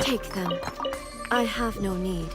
Take them. I have no need.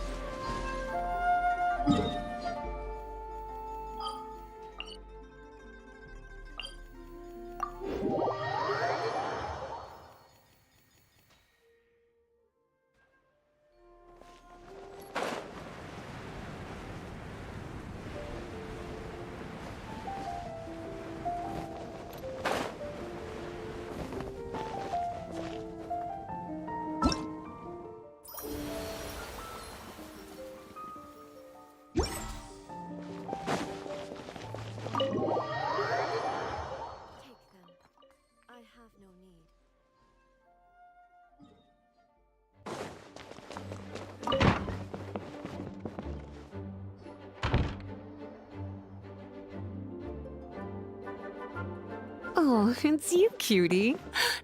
Oh, it's you, cutie.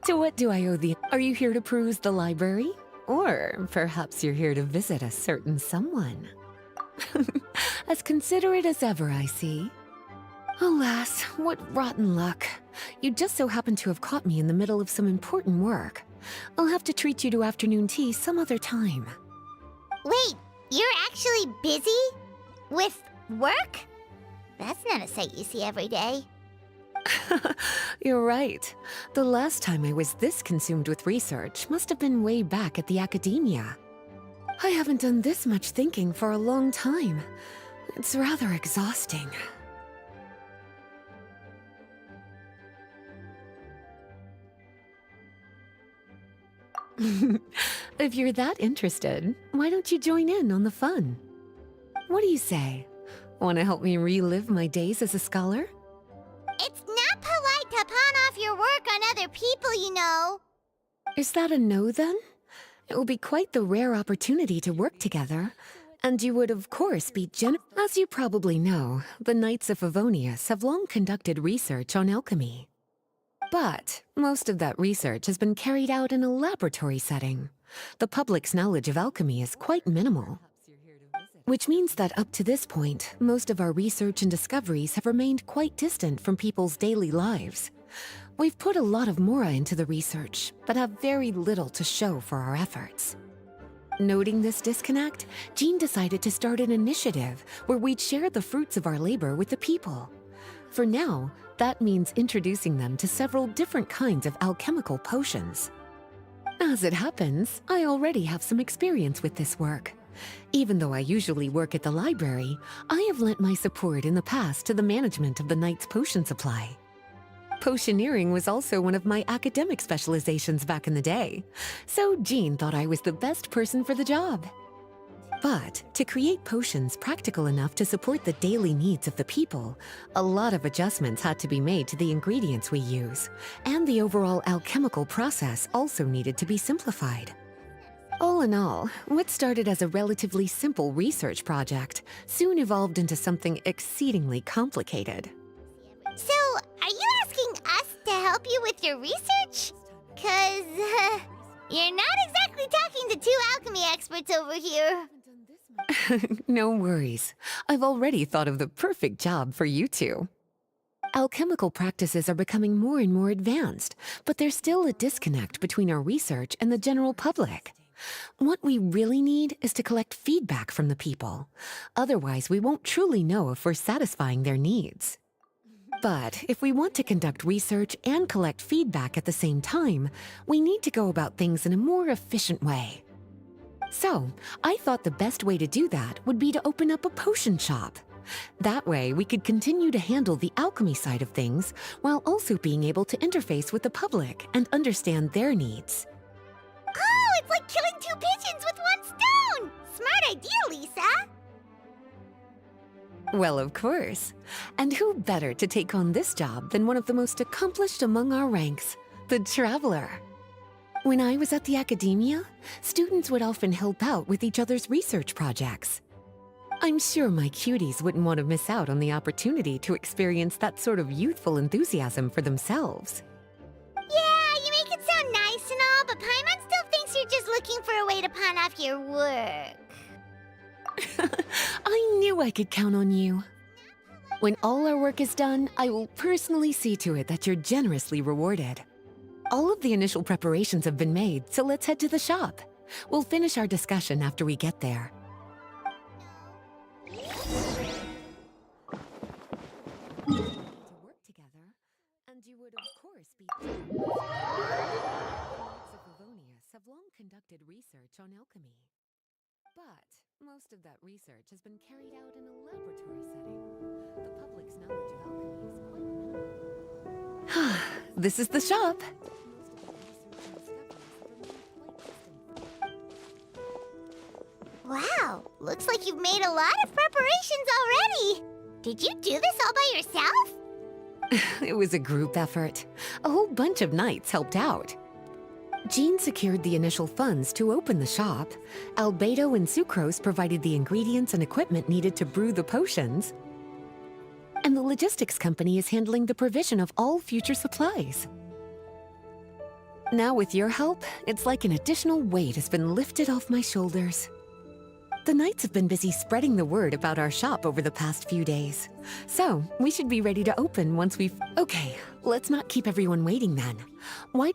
To what do I owe the... Are you here to peruse the library? Or perhaps you're here to visit a certain someone. As considerate as ever, I see. Alas, what rotten luck. You just so happen to have caught me in the middle of some important work. I'll have to treat you to afternoon tea some other time. Wait, you're actually busy? With work? That's not a sight you see every day. You're right. The last time I was this consumed with research must have been way back at the academia. I haven't done this much thinking for a long time. It's rather exhausting. If you're that interested, why don't you join in on the fun? What do you say? Want to help me relive my days as a scholar? It's not polite to pawn off your work on other people, you know. Is that a no, then? It will be quite the rare opportunity to work together. And you would, of course, be As you probably know, the Knights of Favonius have long conducted research on alchemy. But most of that research has been carried out in a laboratory setting. The public's knowledge of alchemy is quite minimal. Which means that up to this point, most of our research and discoveries have remained quite distant from people's daily lives. We've put a lot of mora into the research, but have very little to show for our efforts. Noting this disconnect, Jean decided to start an initiative where we'd share the fruits of our labor with the people. For now, that means introducing them to several different kinds of alchemical potions. As it happens, I already have some experience with this work. Even though I usually work at the library, I have lent my support in the past to the management of the Knight's potion supply. Potioneering was also one of my academic specializations back in the day, so Jean thought I was the best person for the job. But to create potions practical enough to support the daily needs of the people, a lot of adjustments had to be made to the ingredients we use, and the overall alchemical process also needed to be simplified. All in all, what started as a relatively simple research project soon evolved into something exceedingly complicated. So, are you asking us to help you with your research? 'Cause, you're not exactly talking to two alchemy experts over here. No worries. I've already thought of the perfect job for you two. Alchemical practices are becoming more and more advanced, but there's still a disconnect between our research and the general public. What we really need is to collect feedback from the people. Otherwise, we won't truly know if we're satisfying their needs. But if we want to conduct research and collect feedback at the same time, we need to go about things in a more efficient way. So, I thought the best way to do that would be to open up a potion shop. That way, we could continue to handle the alchemy side of things while also being able to interface with the public and understand their needs. Oh, it's like killing two pigeons with one stone! Smart idea, Lisa! Well, of course. And who better to take on this job than one of the most accomplished among our ranks, the Traveler? When I was at the academia, students would often help out with each other's research projects. I'm sure my cuties wouldn't want to miss out on the opportunity to experience that sort of youthful enthusiasm for themselves. Yeah, you make it sound nice and all, but Paimon still thinks you're just looking for a way to pawn off your work. I knew I could count on you. When all our work is done, I will personally see to it that you're generously rewarded. All of the initial preparations have been made, so let's head to the shop. We'll finish our discussion after we get there. To work together, and you would, of course, be... The Knights of Favonius have long conducted research on alchemy. But most of that research has been carried out in a laboratory setting. The public's knowledge of alchemy is quite minimal. This is the shop. Wow, looks like you've made a lot of preparations already. Did you do this all by yourself? It was a group effort. A whole bunch of knights helped out. Jean secured the initial funds to open the shop. Albedo and Sucrose provided the ingredients and equipment needed to brew the potions. And the logistics company is handling the provision of all future supplies. Now with your help, it's like an additional weight has been lifted off my shoulders. The knights have been busy spreading the word about our shop over the past few days. So, we should be ready to open once we've... Okay, let's not keep everyone waiting then. Why...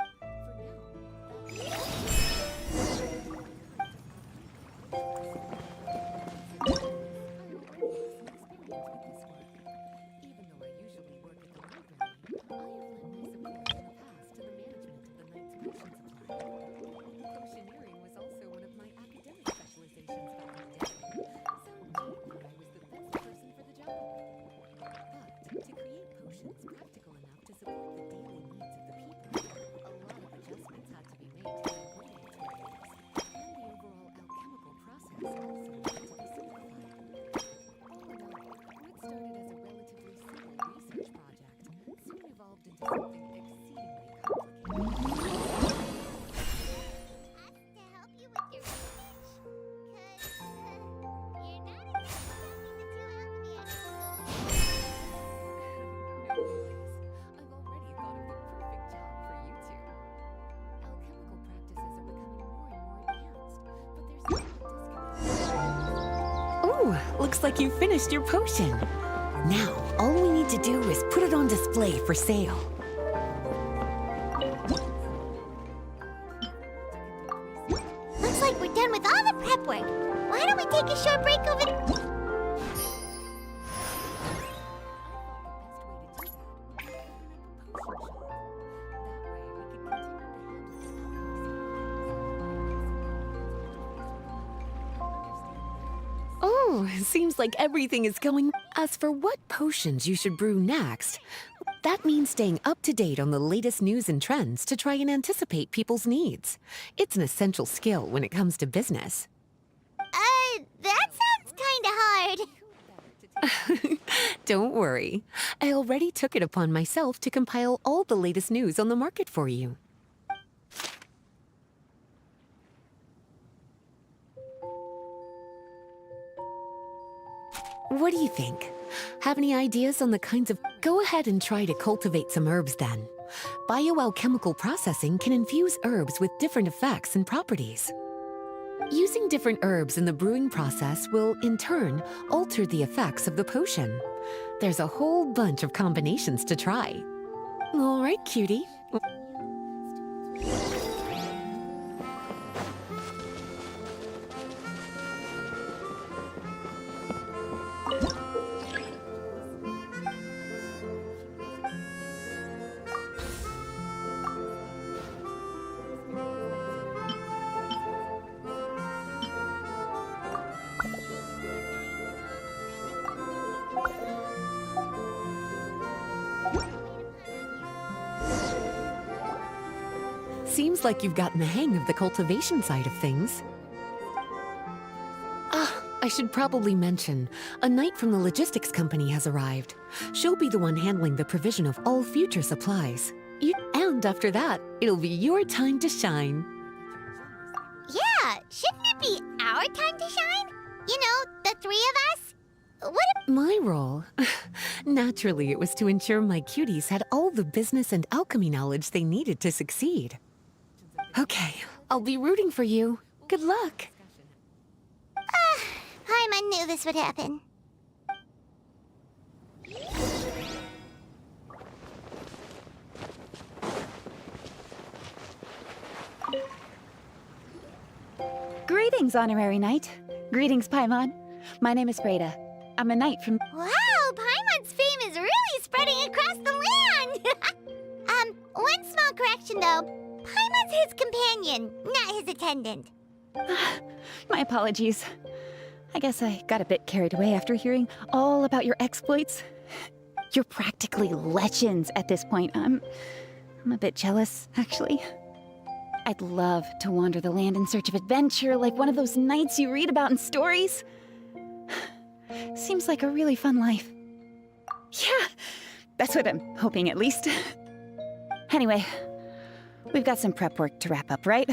Looks like you finished your potion. Now, all we need to do is put it on display for sale. Looks like we're done with all the prep work. Why don't we take a short break over there? Seems like everything is going... As for what potions you should brew next, that means staying up to date on the latest news and trends to try and anticipate people's needs. It's an essential skill when it comes to business. That sounds kinda hard. Don't worry. I already took it upon myself to compile all the latest news on the market for you. What do you think? Have any ideas on the kinds of... Go ahead and try to cultivate some herbs then. Bioalchemical processing can infuse herbs with different effects and properties. Using different herbs in the brewing process will, in turn, alter the effects of the potion. There's a whole bunch of combinations to try. All right, cutie. Seems like you've gotten the hang of the cultivation side of things. I should probably mention, a knight from the logistics company has arrived. She'll be the one handling the provision of all future supplies. And after that, it'll be your time to shine. Yeah, shouldn't it be our time to shine? You know, the three of us? My role? Naturally, it was to ensure my cuties had all the business and alchemy knowledge they needed to succeed. Okay, I'll be rooting for you. Good luck. I knew this would happen. Greetings, Honorary Knight. Greetings, Paimon. My name is Breda. I'm a knight from... Wow, Paimon's fame is really spreading across the land! One small correction though. Paimon's his companion, not his attendant. My apologies. I guess I got a bit carried away after hearing all about your exploits. You're practically legends at this point. I'm a bit jealous, actually. I'd love to wander the land in search of adventure like one of those knights you read about in stories. Seems like a really fun life. Yeah, that's what I'm hoping at least. Anyway, we've got some prep work to wrap up, right?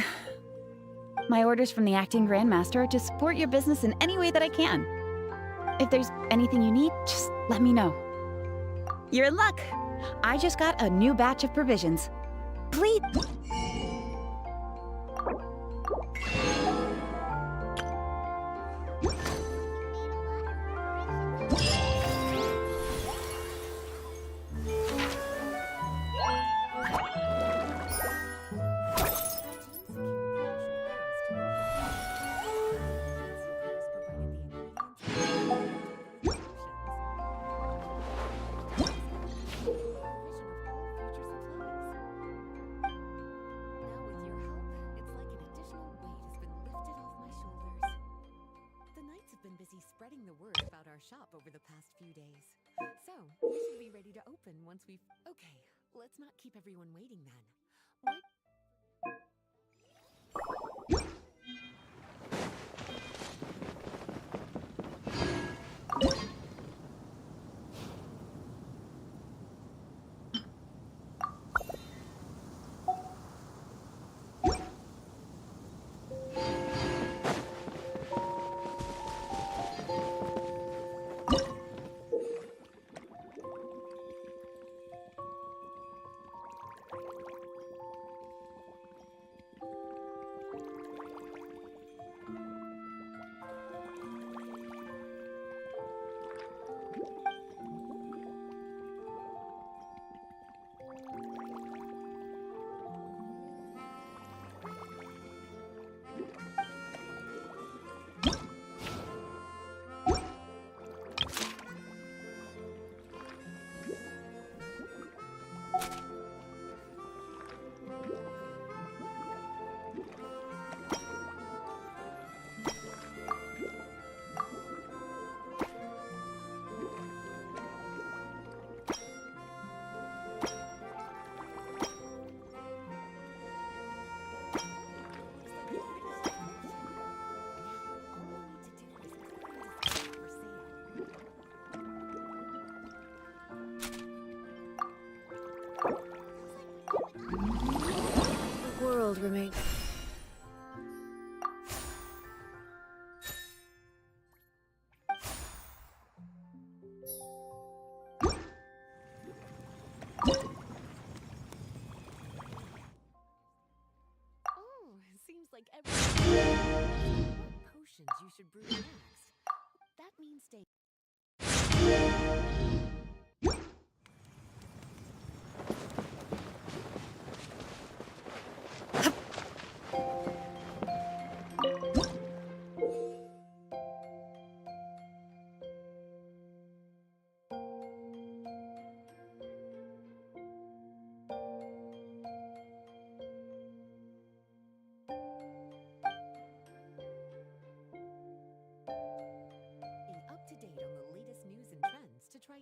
My orders from the acting Grandmaster are to support your business in any way that I can. If there's anything you need, just let me know. You're in luck. I just got a new batch of provisions. Please... Spreading the word about our shop over the past few days. So, we should be ready to open once we've... Okay, let's not keep everyone waiting then. The world remains. Oh, seems like every... What potions you should brew next? That means stay... up to date on the latest news and trends to try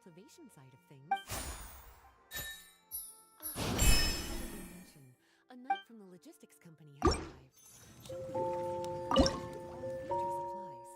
cultivation side of things. Ah, I should probably mention, a knight from the logistics company has arrived. She'll be all future supplies.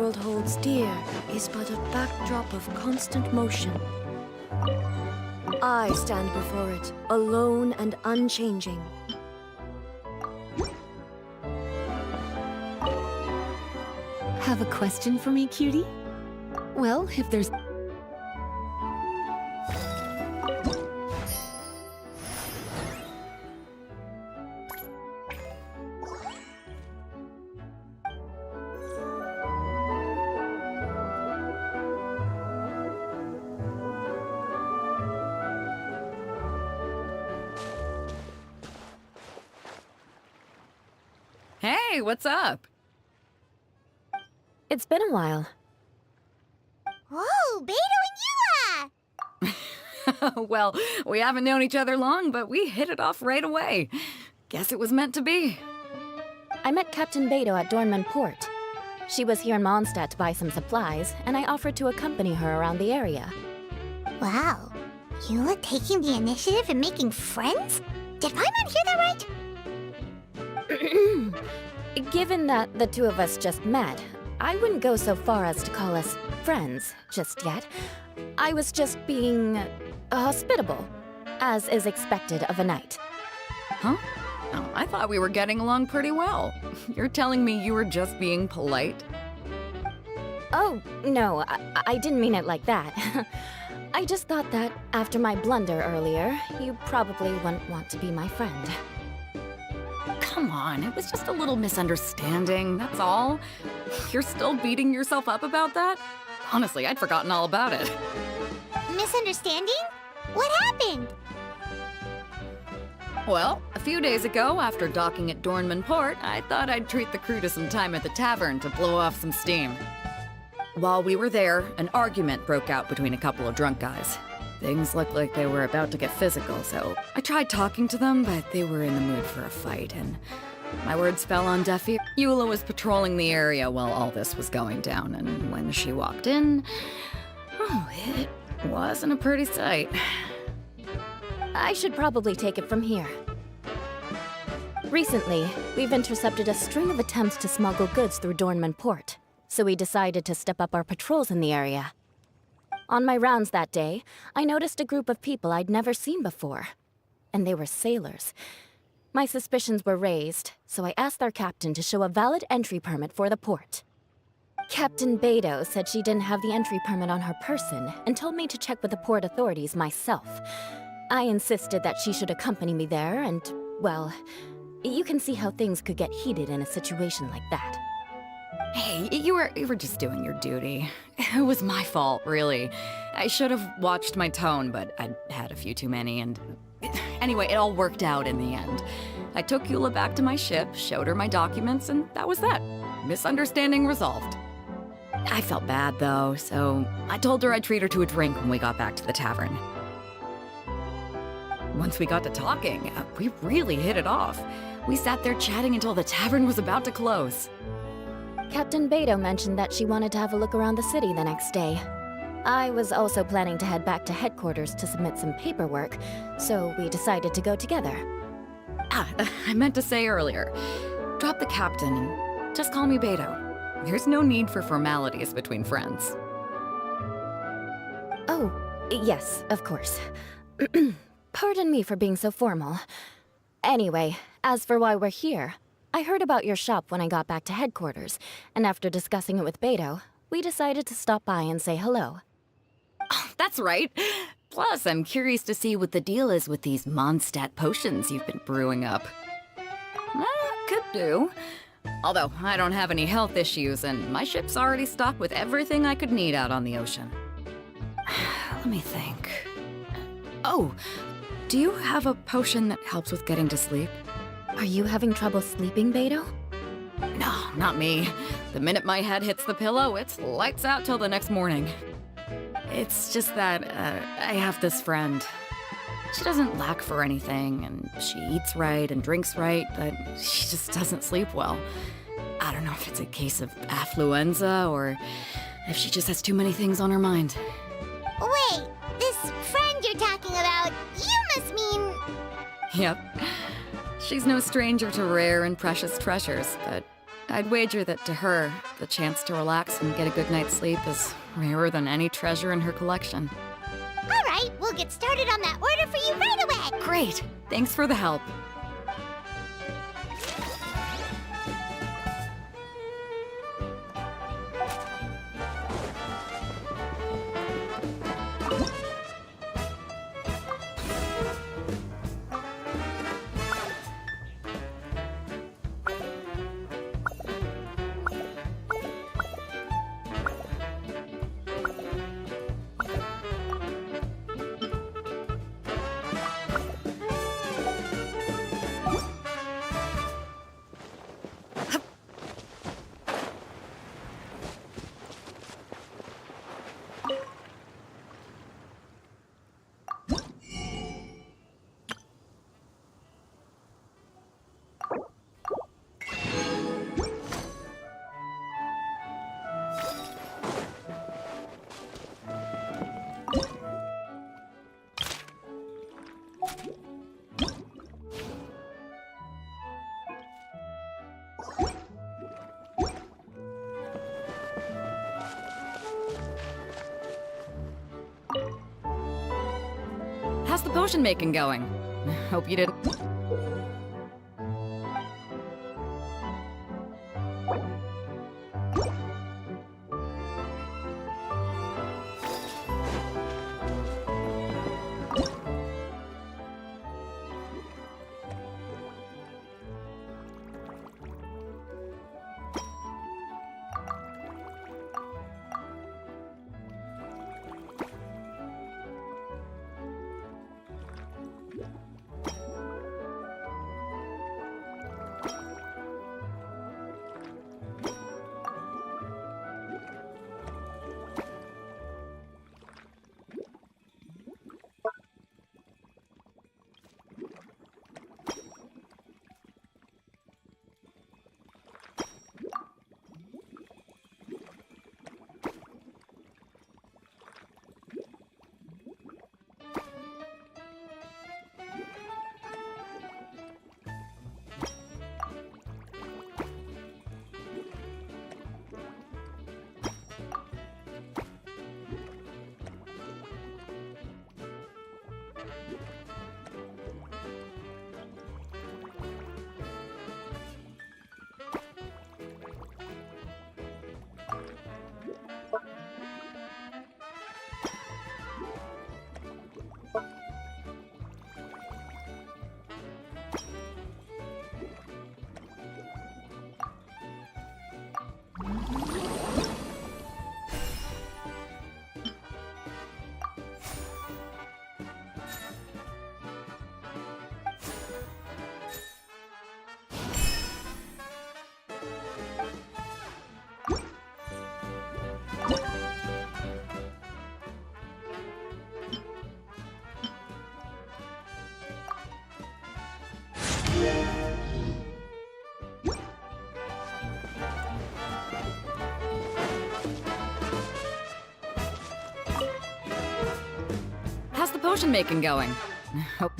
world holds dear is but a backdrop of constant motion. I stand before it, alone and unchanging. Have a question for me, cutie? Well, if there's... Hey, what's up? It's been a while. Whoa, Beto and Eula! Well, we haven't known each other long, but we hit it off right away. Guess it was meant to be. I met Captain Beto at Dornman Port. She was here in Mondstadt to buy some supplies, and I offered to accompany her around the area. Wow, Eula taking the initiative and making friends? Did Paimon hear that right? Given that the two of us just met, I wouldn't go so far as to call us friends just yet. I was just being hospitable, as is expected of a knight. Huh? Oh, I thought we were getting along pretty well. You're telling me you were just being polite? Oh, no, I didn't mean it like that. I just thought that after my blunder earlier, you probably wouldn't want to be my friend. Come on, it was just a little misunderstanding, that's all. You're still beating yourself up about that? Honestly, I'd forgotten all about it. Misunderstanding? What happened? Well, a few days ago, after docking at Dornman Port, I thought I'd treat the crew to some time at the tavern to blow off some steam. While we were there, an argument broke out between a couple of drunk guys. Things looked like they were about to get physical, so I tried talking to them, but they were in the mood for a fight, and my words fell on deaf ears. Eula was patrolling the area while all this was going down, and when she walked in, oh, it wasn't a pretty sight. I should probably take it from here. Recently, we've intercepted a string of attempts to smuggle goods through Dornman Port, so we decided to step up our patrols in the area. On my rounds that day, I noticed a group of people I'd never seen before, and they were sailors. My suspicions were raised, so I asked their captain to show a valid entry permit for the port. Captain Beto said she didn't have the entry permit on her person and told me to check with the port authorities myself. I insisted that she should accompany me there, and, well, you can see how things could get heated in a situation like that. Hey, you were just doing your duty. It was my fault, really. I should have watched my tone, but I'd had a few too many, and... Anyway, it all worked out in the end. I took Eula back to my ship, showed her my documents, and that was that. Misunderstanding resolved. I felt bad, though, so I told her I'd treat her to a drink when we got back to the tavern. Once we got to talking, we really hit it off. We sat there chatting until the tavern was about to close. Captain Beto mentioned that she wanted to have a look around the city the next day. I was also planning to head back to headquarters to submit some paperwork, so we decided to go together. I meant to say earlier, drop the captain and just call me Beto. There's no need for formalities between friends. Oh, yes, of course. Pardon me for being so formal. Anyway, as for why we're here, I heard about your shop when I got back to headquarters, and after discussing it with Beto, we decided to stop by and say hello. Oh, that's right. Plus, I'm curious to see what the deal is with these Mondstadt potions you've been brewing up. Could do. Although, I don't have any health issues, and my ship's already stocked with everything I could need out on the ocean. Let me think. Oh, do you have a potion that helps with getting to sleep? Are you having trouble sleeping, Beto? No, not me. The minute my head hits the pillow, it's lights out till the next morning. It's just that, I have this friend. She doesn't lack for anything, and she eats right and drinks right, but she just doesn't sleep well. I don't know if it's a case of affluenza, or if she just has too many things on her mind. Wait, this friend you're talking about, you must mean... Yep. She's no stranger to rare and precious treasures, but I'd wager that to her, the chance to relax and get a good night's sleep is rarer than any treasure in her collection. All right, we'll get started on that order for you right away. Great! Thanks for the help. How's the potion making going? Hope you didn't. How's the potion making going? Hope.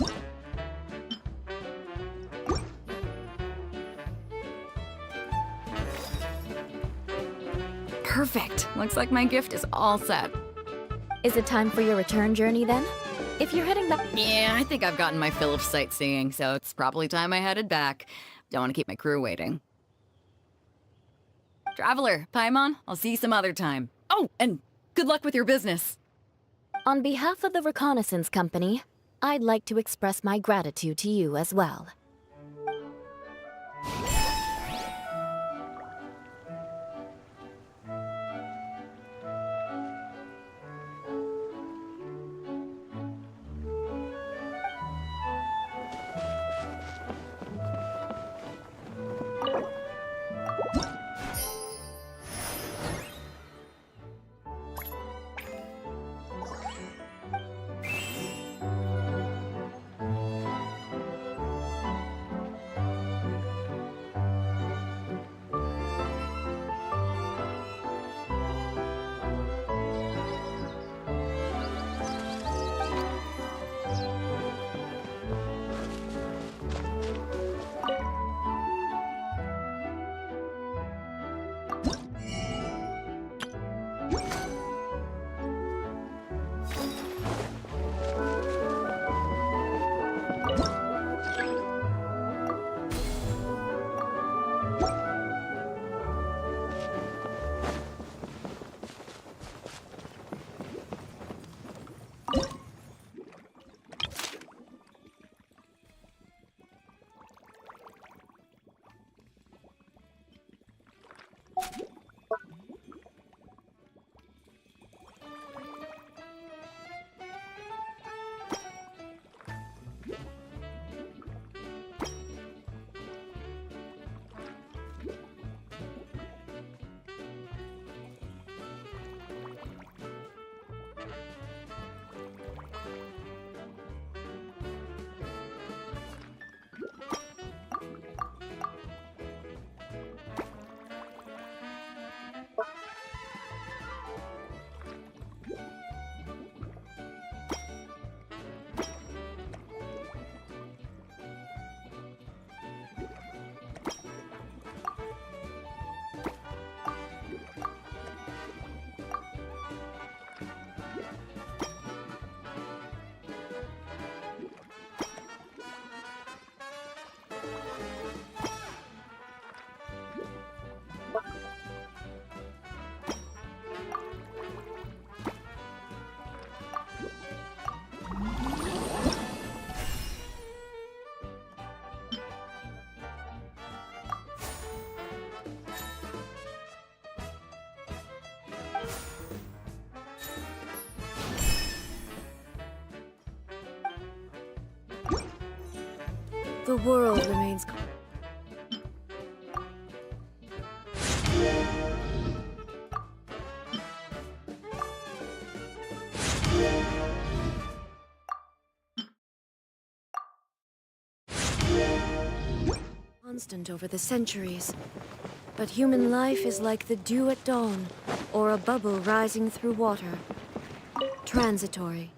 Perfect. Looks like my gift is all set. Is it time for your return journey then? If you're heading back. Yeah, I think I've gotten my fill of sightseeing, so it's probably time I headed back. Don't want to keep my crew waiting. Traveler, Paimon, I'll see you some other time. Oh, and good luck with your business. On behalf of the Reconnaissance Company, I'd like to express my gratitude to you as well. The world remains. Constant over the centuries. But human life is like the dew at dawn, or a bubble rising through water. Transitory.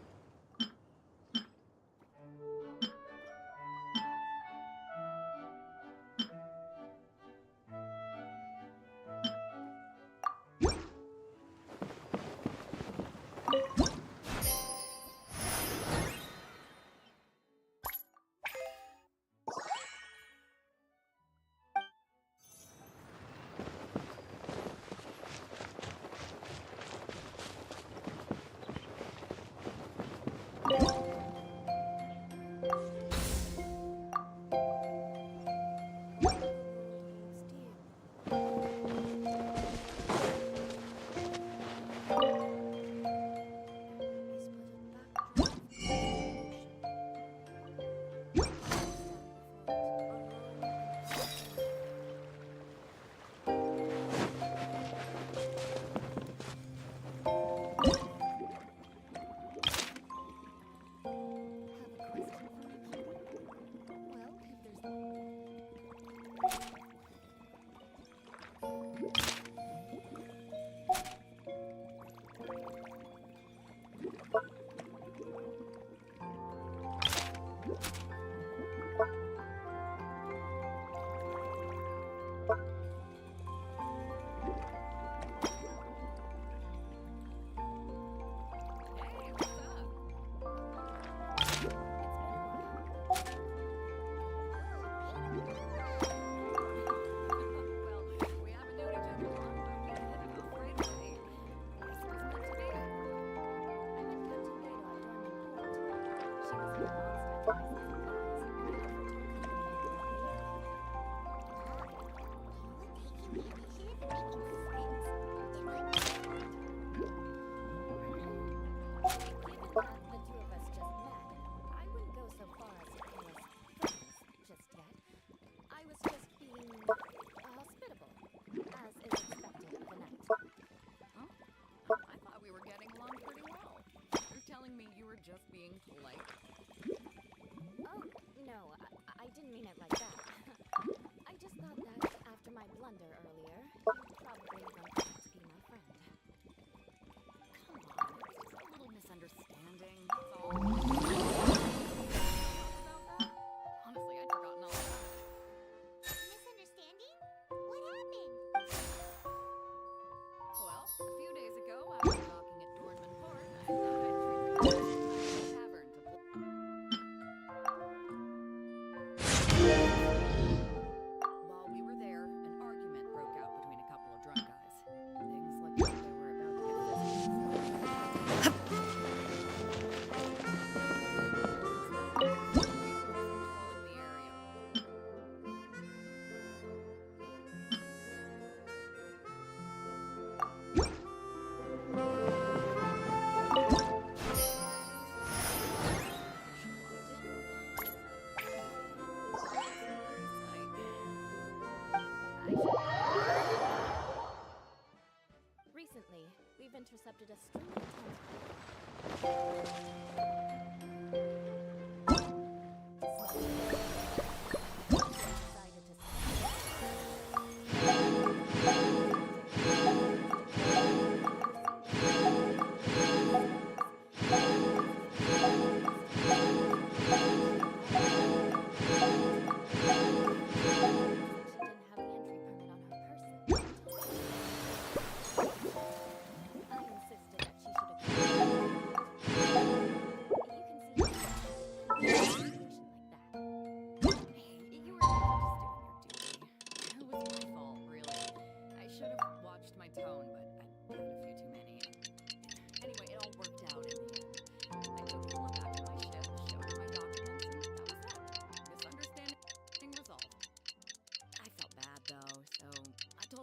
we've intercepted a string of attempts.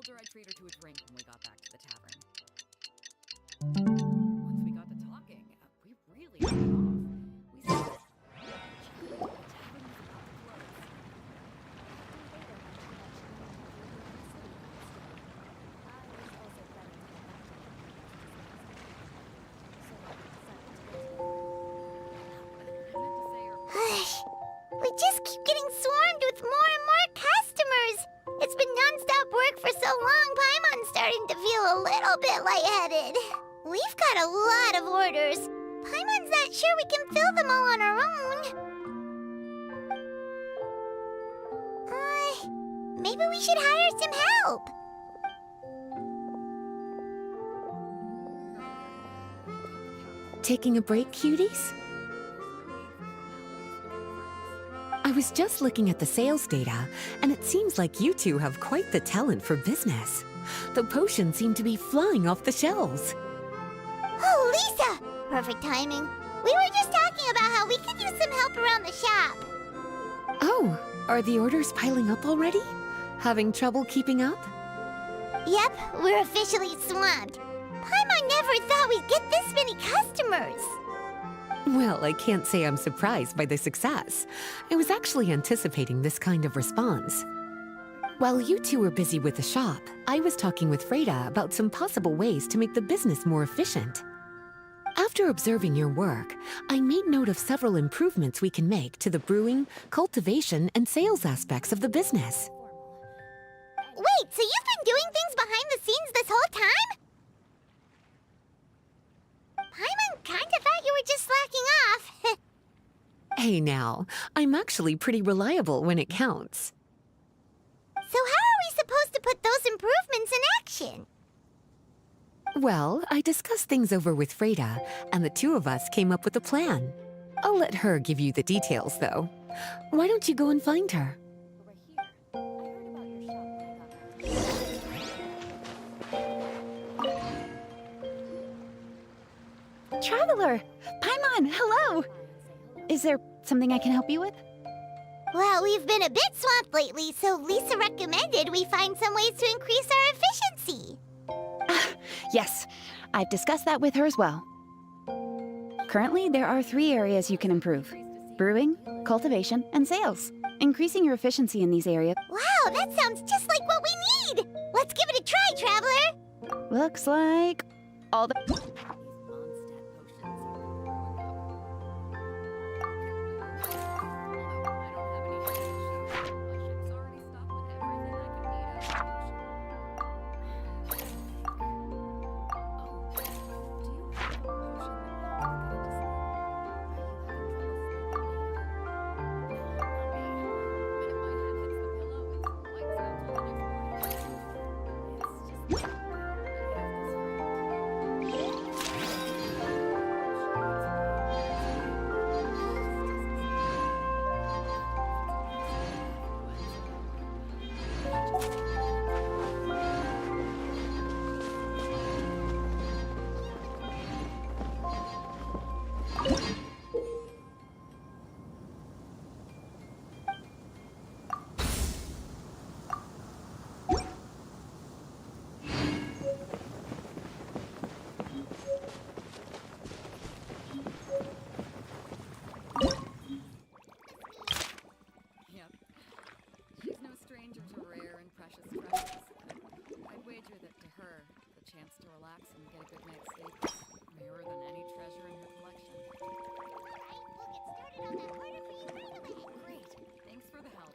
I'd treat her to a drink when we got back to the tavern. Once we got to talking, we really hit it off. We said the tavern was about to We just keep getting swarmed with more and more customers. It's been non-stop work for so long, Paimon's starting to feel a little bit lightheaded. We've got a lot of orders. Paimon's not sure we can fill them all on our own. Maybe we should hire some help. Taking a break, cuties? I was just looking at the sales data, and it seems like you two have quite the talent for business. The potions seem to be flying off the shelves. Oh, Lisa! Perfect timing. We were just talking about how we could use some help around the shop. Oh, are the orders piling up already? Having trouble keeping up? Yep, we're officially swamped. Paimon never thought we'd get this many customers. Well, I can't say I'm surprised by the success. I was actually anticipating this kind of response. While you two were busy with the shop, I was talking with Freda about some possible ways to make the business more efficient. After observing your work, I made note of several improvements we can make to the brewing, cultivation, and sales aspects of the business. Wait, so you've been doing things behind the scenes this whole time? Paimon kinda thought you were just slacking off. Hey now, I'm actually pretty reliable when it counts. So how are we supposed to put those improvements in action? Well, I discussed things over with Freda, and the two of us came up with a plan. I'll let her give you the details, though. Why don't you go and find her? Traveler! Paimon, hello! Is there something I can help you with? Well, we've been a bit swamped lately, so Lisa recommended we find some ways to increase our efficiency. Yes, I've discussed that with her as well. Currently, there are 3 areas you can improve: brewing, cultivation, and sales. Increasing your efficiency in these areas... Wow, that sounds just like what we need! Let's give it a try, Traveler! Looks like... all the... good night's sleep is rarer than any treasure in her collection. Alright, we'll get started on that order for you right away. Great. Thanks for the help.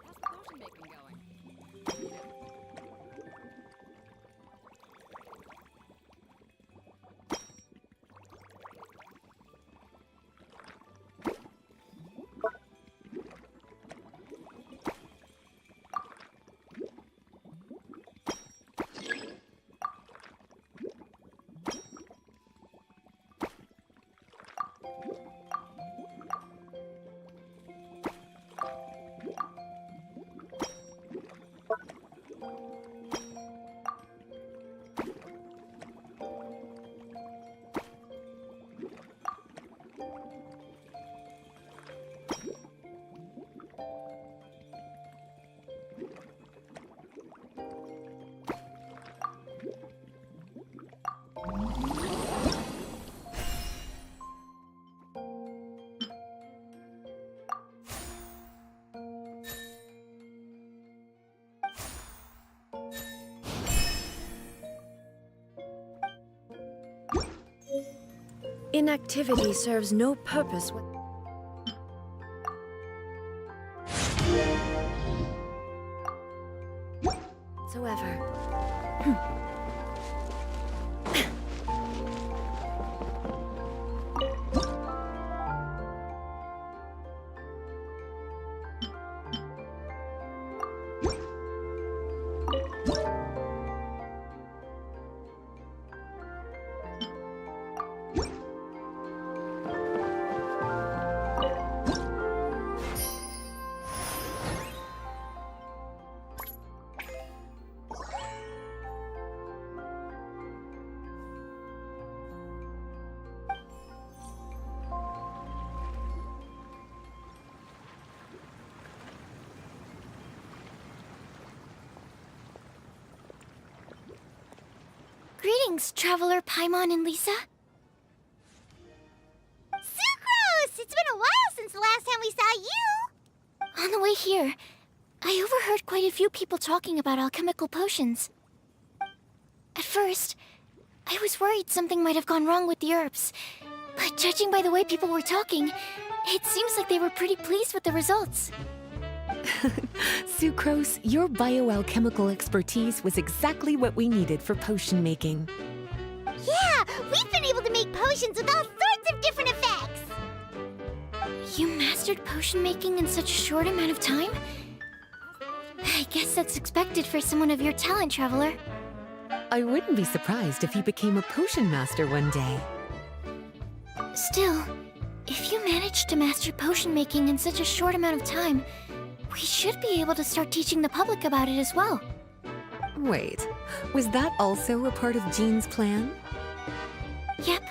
How's the potion making going? Inactivity serves no purpose whatsoever. Greetings, Traveler Paimon and Lisa. Sucrose! It's been a while since the last time we saw you! On the way here, I overheard quite a few people talking about alchemical potions. At first, I was worried something might have gone wrong with the herbs, but judging by the way people were talking, it seems like they were pretty pleased with the results. Sucrose, your bioalchemical expertise was exactly what we needed for potion making. Yeah, we've been able to make potions with all sorts of different effects! You mastered potion making in such a short amount of time? I guess that's expected for someone of your talent, Traveler. I wouldn't be surprised if you became a potion master one day. Still, if you managed to master potion making in such a short amount of time, we should be able to start teaching the public about it as well. Wait, was that also a part of Jean's plan? Yep.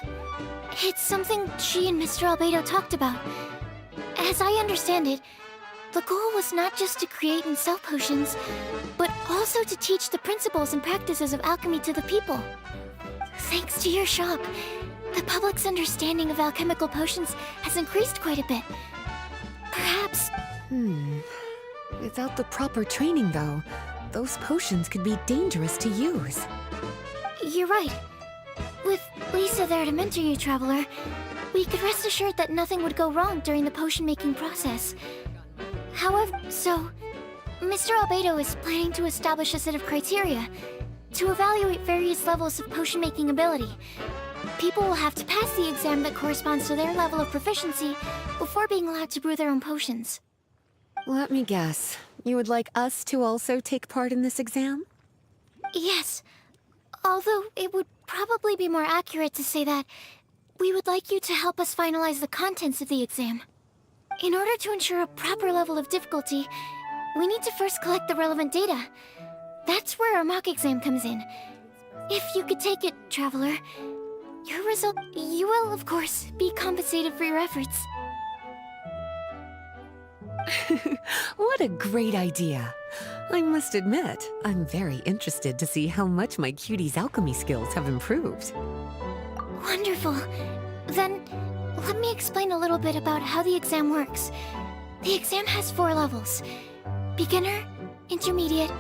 It's something she and Mr. Albedo talked about. As I understand it, the goal was not just to create and sell potions, but also to teach the principles and practices of alchemy to the people. Thanks to your shop, the public's understanding of alchemical potions has increased quite a bit. Perhaps... Without the proper training, though, those potions could be dangerous to use. You're right. With Lisa there to mentor you, Traveler, we could rest assured that nothing would go wrong during the potion-making process. However, Mr. Albedo is planning to establish a set of criteria to evaluate various levels of potion-making ability. People will have to pass the exam that corresponds to their level of proficiency before being allowed to brew their own potions. Let me guess. You would like us to also take part in this exam? Yes. Although it would probably be more accurate to say that we would like you to help us finalize the contents of the exam. In order to ensure a proper level of difficulty, we need to first collect the relevant data. That's where our mock exam comes in. If you could take it, Traveler, you will, of course, be compensated for your efforts. What a great idea. I must admit, I'm very interested to see how much my cutie's alchemy skills have improved. Wonderful. Then, let me explain a little bit about how the exam works. The exam has 4 levels: beginner, intermediate,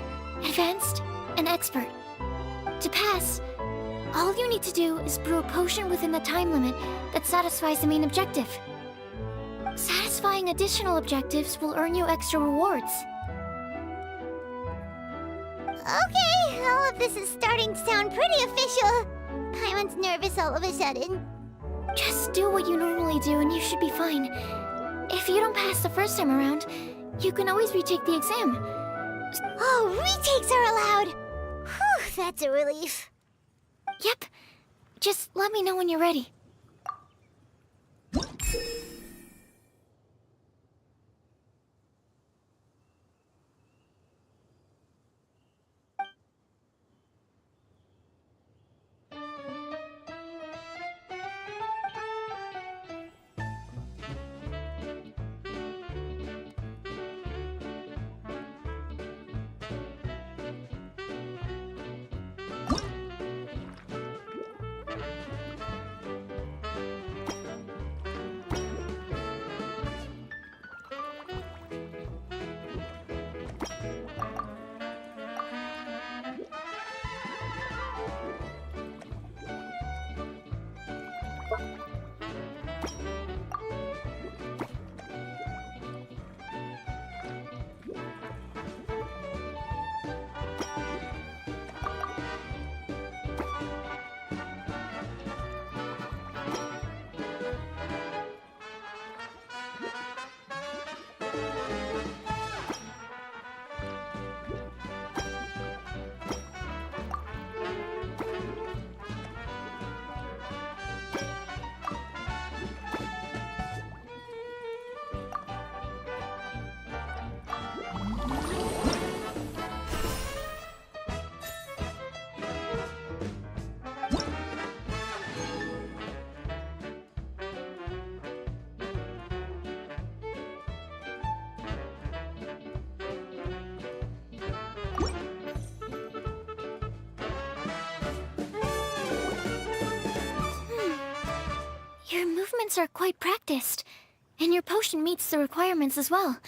advanced, and expert. To pass, all you need to do is brew a potion within the time limit that satisfies the main objective. Satisfying additional objectives will earn you extra rewards. Okay, all of this is starting to sound pretty official. Paimon's nervous all of a sudden. Just do what you normally do and you should be fine. If you don't pass the first time around, you can always retake the exam. Oh, retakes are allowed! Whew, that's a relief. Yep. Just let me know when you're ready. Your movements are quite practiced, and your potion meets the requirements as well.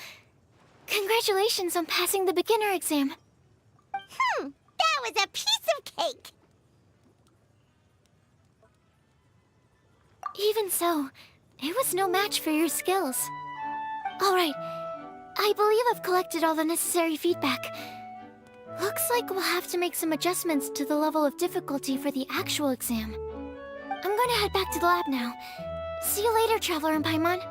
Congratulations on passing the beginner exam. That was a piece of cake! Even so, it was no match for your skills. Alright, I believe I've collected all the necessary feedback. Looks like we'll have to make some adjustments to the level of difficulty for the actual exam. I'm going to head back to the lab now. See you later, Traveler and Paimon.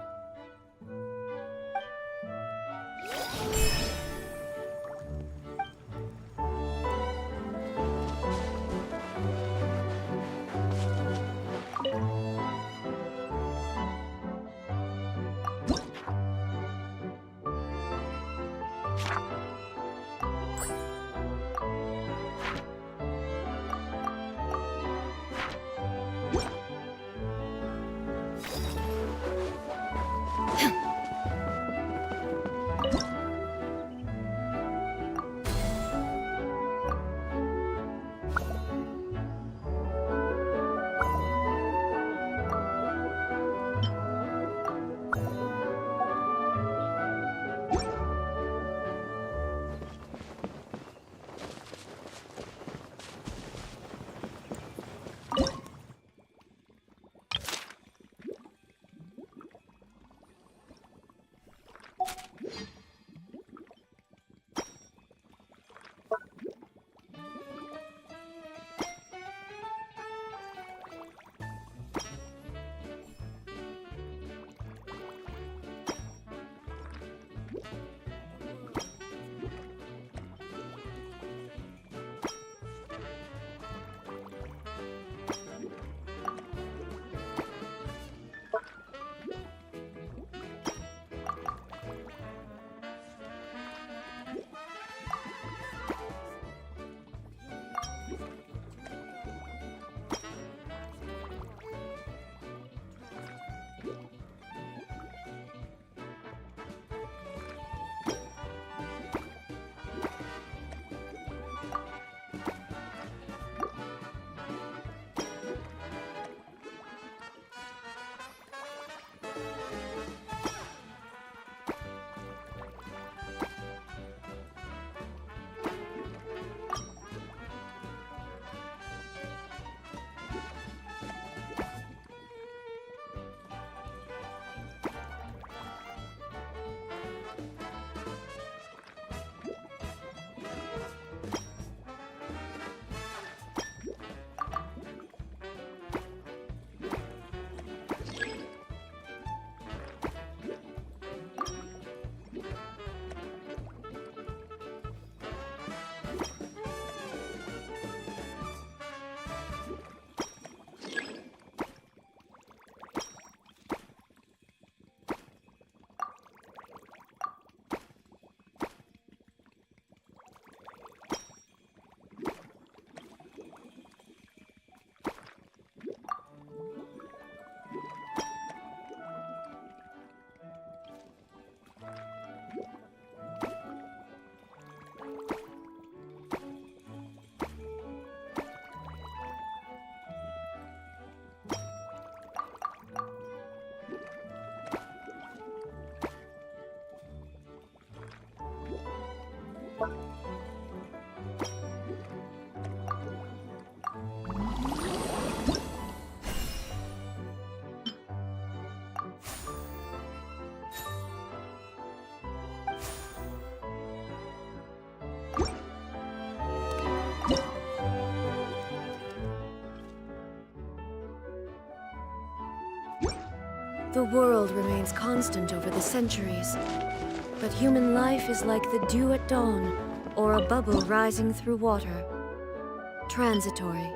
The world remains constant over the centuries, but human life is like the dew at dawn, or a bubble rising through water. Transitory.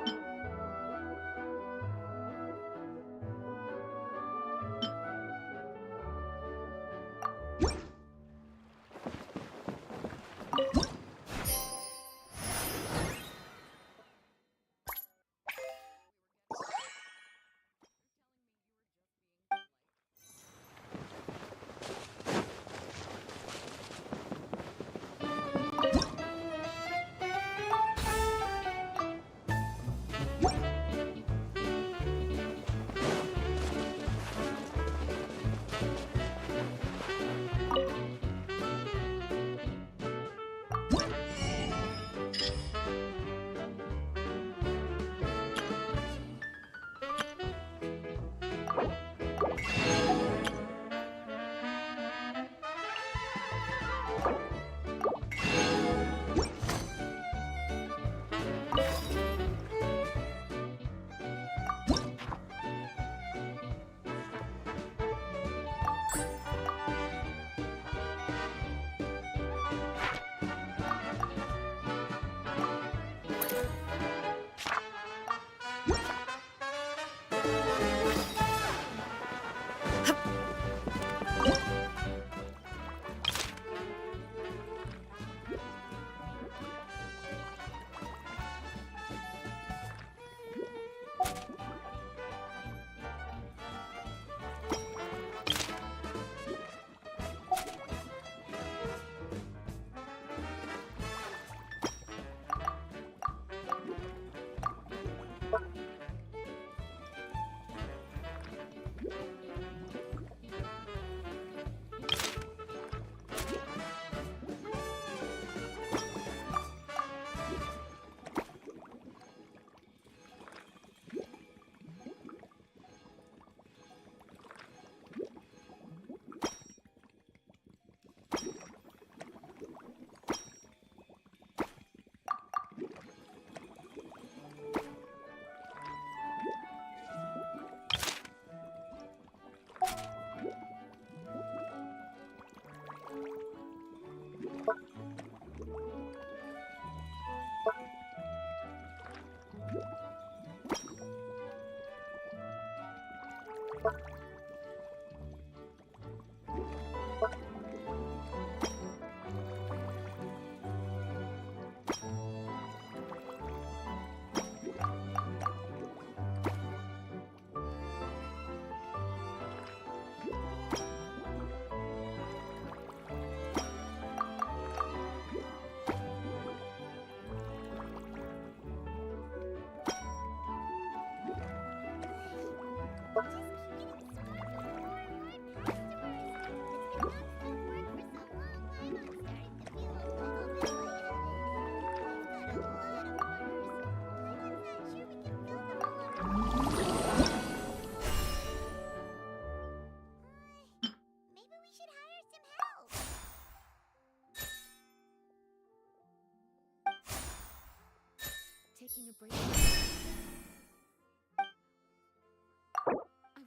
Taking a break. I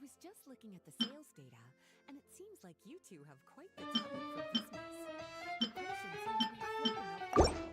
was just looking at the sales data, and it seems like you two have quite the talent for business. The potions seem to be flowing off the shelves.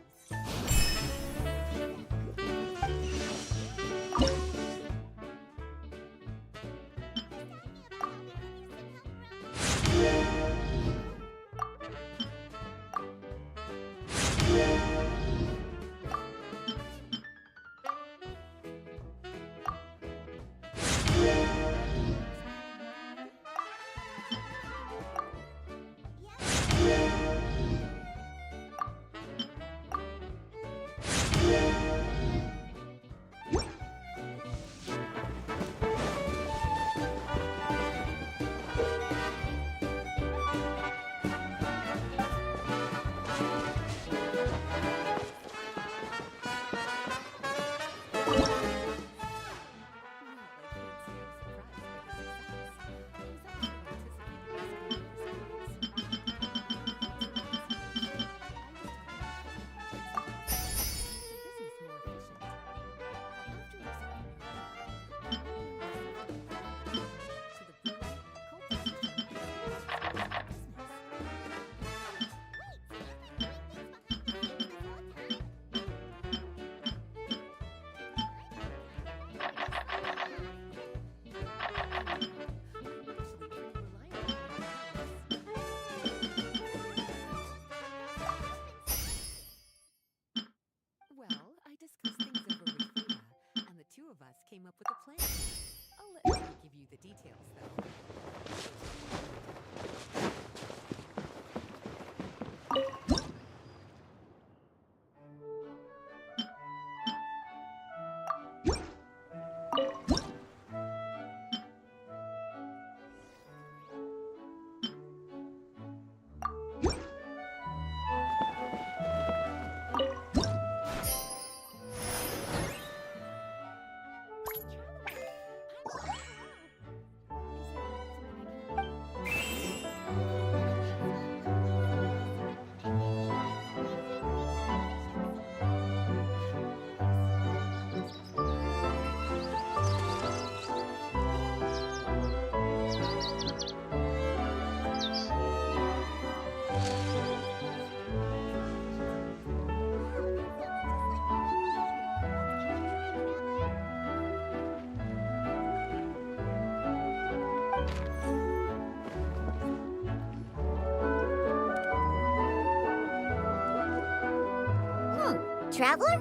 Traveler?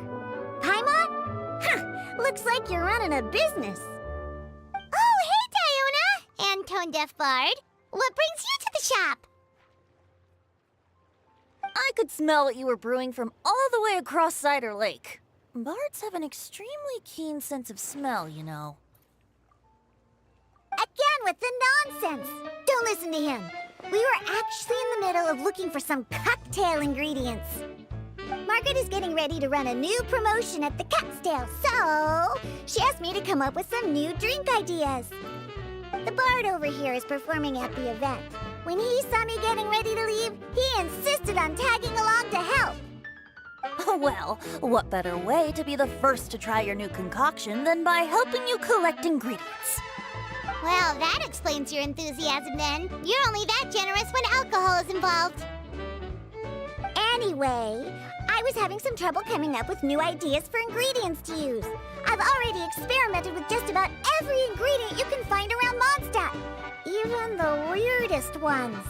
Paimon? Huh, looks like you're running a business. Oh, hey, Diona! And Tone Deaf Bard. What brings you to the shop? I could smell what you were brewing from all the way across Cider Lake. Bards have an extremely keen sense of smell, you know. Again with the nonsense! Don't listen to him. We were actually in the middle of looking for some cocktail ingredients. Margaret is getting ready to run a new promotion at the Catstail, so she asked me to come up with some new drink ideas. The bard over here is performing at the event. When he saw me getting ready to leave, he insisted on tagging along to help. Well, what better way to be the first to try your new concoction than by helping you collect ingredients? Well, that explains your enthusiasm then. You're only that generous when alcohol is involved. Anyway, I was having some trouble coming up with new ideas for ingredients to use. I've already experimented with just about every ingredient you can find around Mondstadt, even the weirdest ones.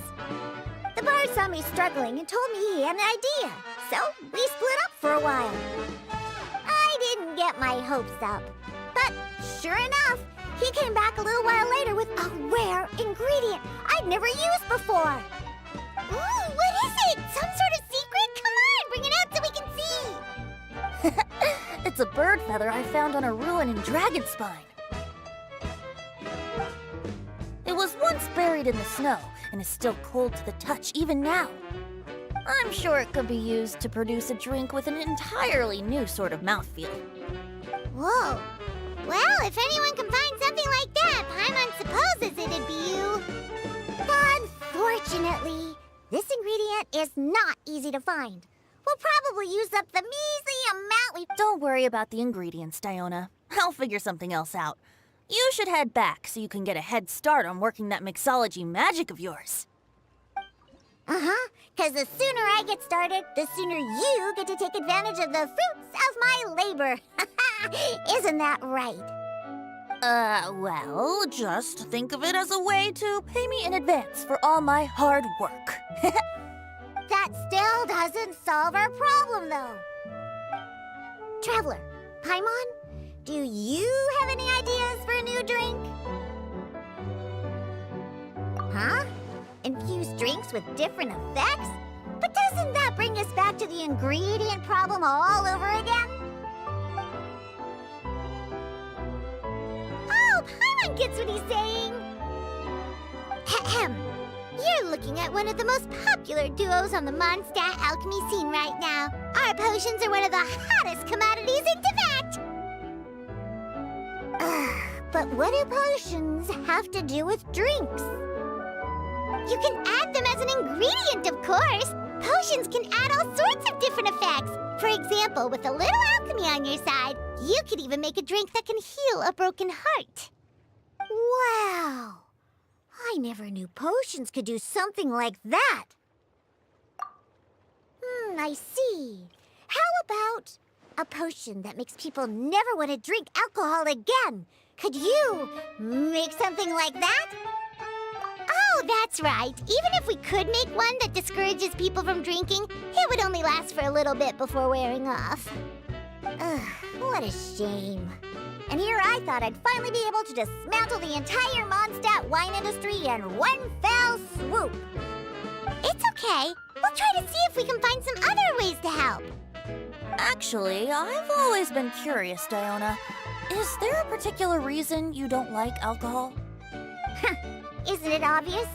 The bard saw me struggling and told me he had an idea, so we split up for a while. I didn't get my hopes up, but sure enough, he came back a little while later with a rare ingredient I'd never used before. Ooh, what is it? Some sort of secret? Come on, bring it out so we can see. It's a bird feather I found on a ruin in Dragonspine. It was once buried in the snow and is still cold to the touch even now. I'm sure it could be used to produce a drink with an entirely new sort of mouthfeel. Whoa. Well, if anyone can find something like that, Paimon supposes it'd be you. Unfortunately, this ingredient is not easy to find. We'll probably use up the measly amount we... Don't worry about the ingredients, Diona. I'll figure something else out. You should head back so you can get a head start on working that mixology magic of yours. Uh-huh, because the sooner I get started, the sooner you get to take advantage of the fruits of my labor. Isn't that right? Well, just think of it as a way to pay me in advance for all my hard work. That still doesn't solve our problem, though. Traveler, Paimon, do you have any ideas for a new drink? Huh? Infused drinks with different effects? But doesn't that bring us back to the ingredient problem all over again? Oh, Paimon gets what he's saying! Ahem. You're looking at one of the most popular duos on the Mondstadt alchemy scene right now. Our potions are one of the hottest commodities in Tibet! But what do potions have to do with drinks? You can add them as an ingredient, of course! Potions can add all sorts of different effects. For example, with a little alchemy on your side, you could even make a drink that can heal a broken heart. Wow! I never knew potions could do something like that. I see. How about a potion that makes people never want to drink alcohol again? Could you make something like that? Oh, that's right. Even if we could make one that discourages people from drinking, it would only last for a little bit before wearing off. Ugh, what a shame. And here I thought I'd finally be able to dismantle the entire Mondstadt wine industry in one fell swoop. It's okay. We'll try to see if we can find some other ways to help. Actually, I've always been curious, Diona. Is there a particular reason you don't like alcohol? Isn't it obvious?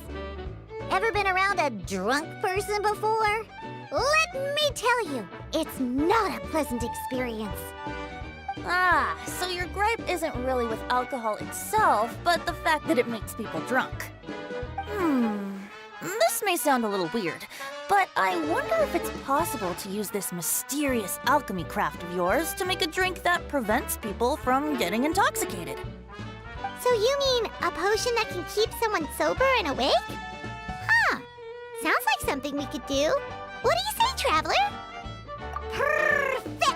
Ever been around a drunk person before? Let me tell you, it's not a pleasant experience. Ah, so your gripe isn't really with alcohol itself, but the fact that it makes people drunk. This may sound a little weird, but I wonder if it's possible to use this mysterious alchemy craft of yours to make a drink that prevents people from getting intoxicated. So you mean a potion that can keep someone sober and awake? Huh. Sounds like something we could do. What do you say, Traveler? Perfect!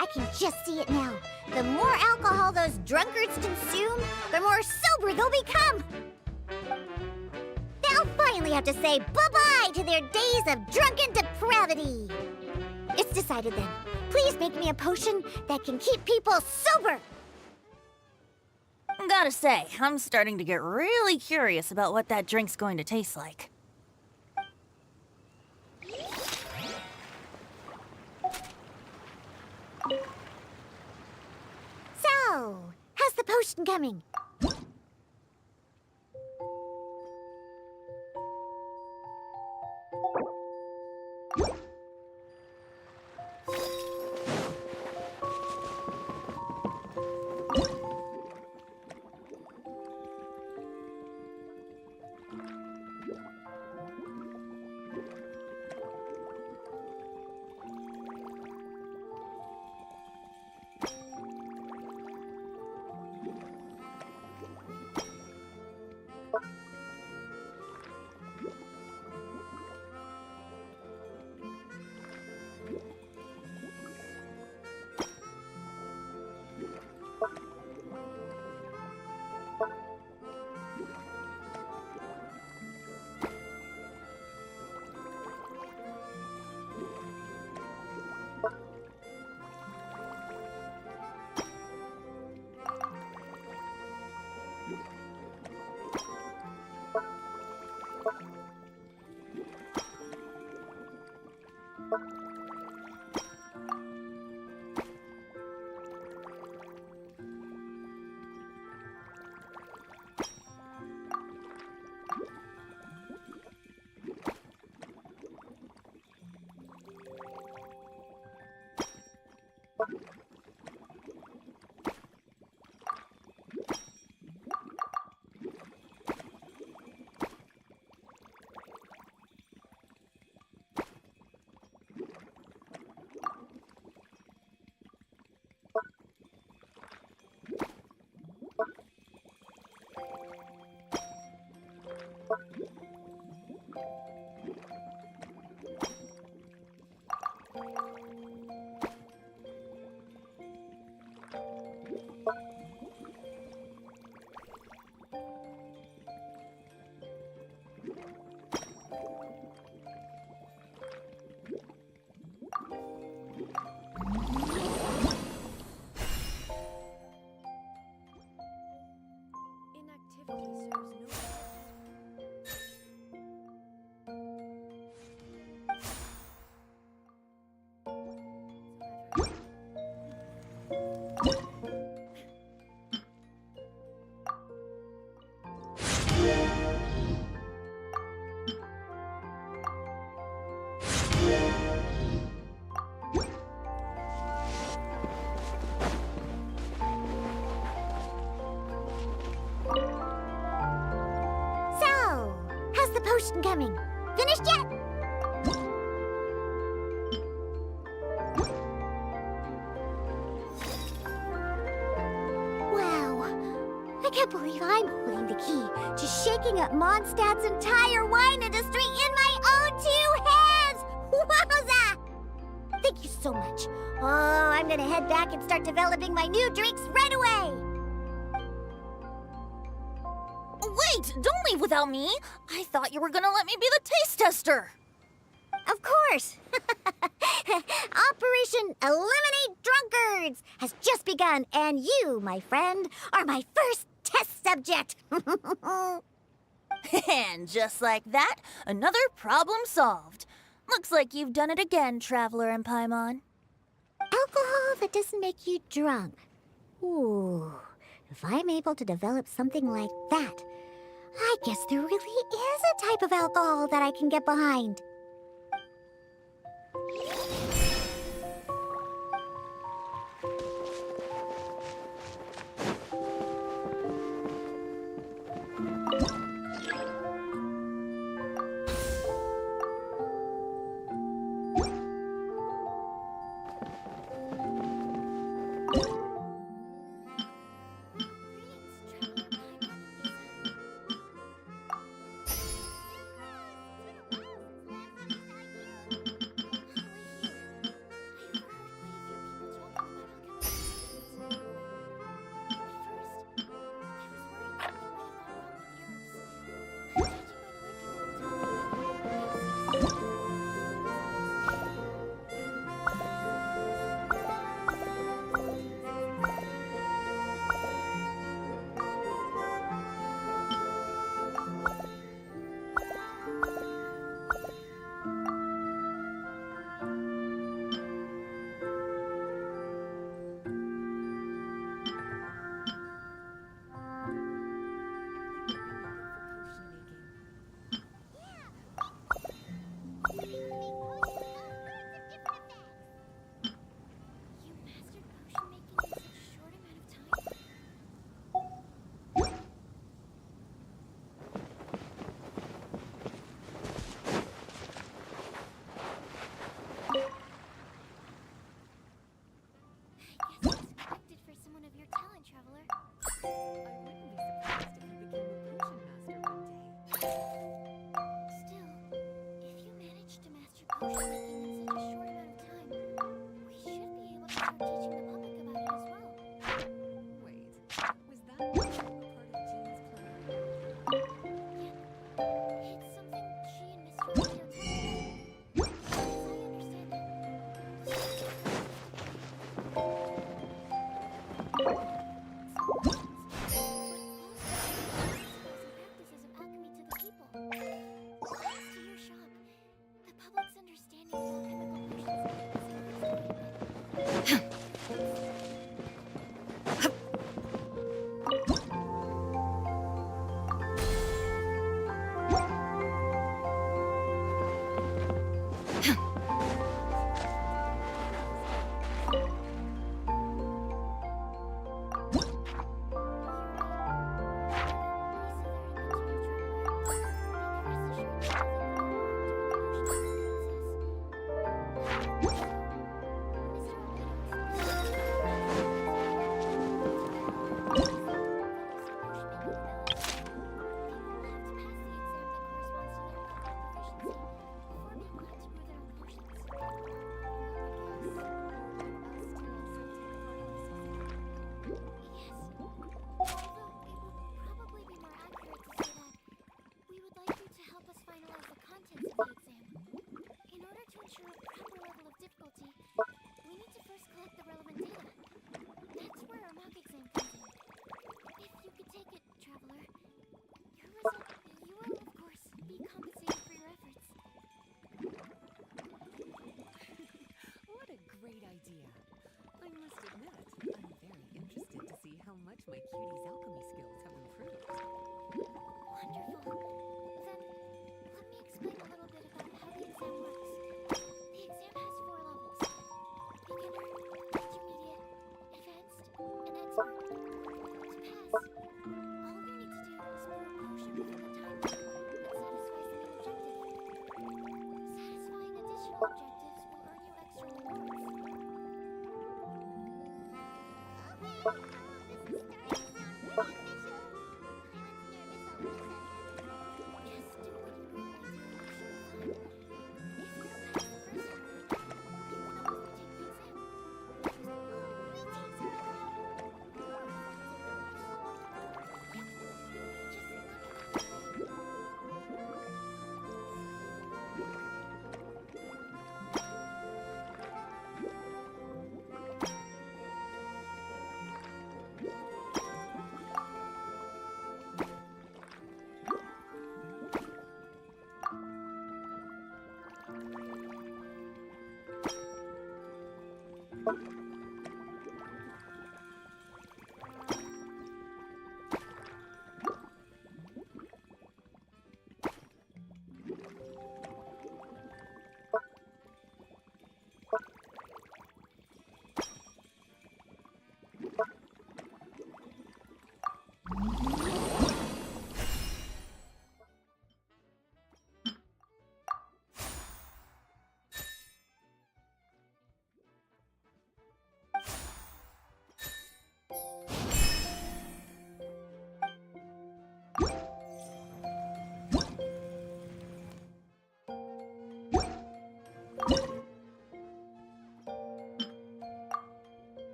I can just see it now. The more alcohol those drunkards consume, the more sober they'll become. They'll finally have to say bye-bye to their days of drunken depravity. It's decided then. Please make me a potion that can keep people sober. Gotta say, I'm starting to get really curious about what that drink's going to taste like. So, how's the potion coming? Potion coming. Finished yet? Wow. I can't believe I'm holding the key to shaking up Mondstadt's entire wine industry in my own 2 hands! Wowza! Thank you so much. Oh, I'm gonna head back and start developing my new drinks right away! Wait! Don't leave without me! I thought you were gonna let me be the taste tester! Of course! Operation Eliminate Drunkards has just begun, and you, my friend, are my first test subject! And just like that, another problem solved. Looks like you've done it again, Traveler and Paimon. Alcohol that doesn't make you drunk. Ooh, if I'm able to develop something like that, I guess there really is a type of alcohol that I can get behind. Wait, was that also a part of Jean's plan? It's something she and Mr. Alito talked about. As I understand practices of alchemy to the people. Thanks to your shop, the public's understanding of alchemical potions has improved quite a bit. What a great idea. I must admit, I'm very interested to see how much my cutie's alchemy skills have improved. Wonderful. Then, let me explain a little bit about how the exam works. The exam has 4 levels. Beginner, intermediate, advanced, and expert. To pass, all you need to do is brew a potion within the time limit that satisfies the main objective. Satisfying additional objectives will earn you extra rewards.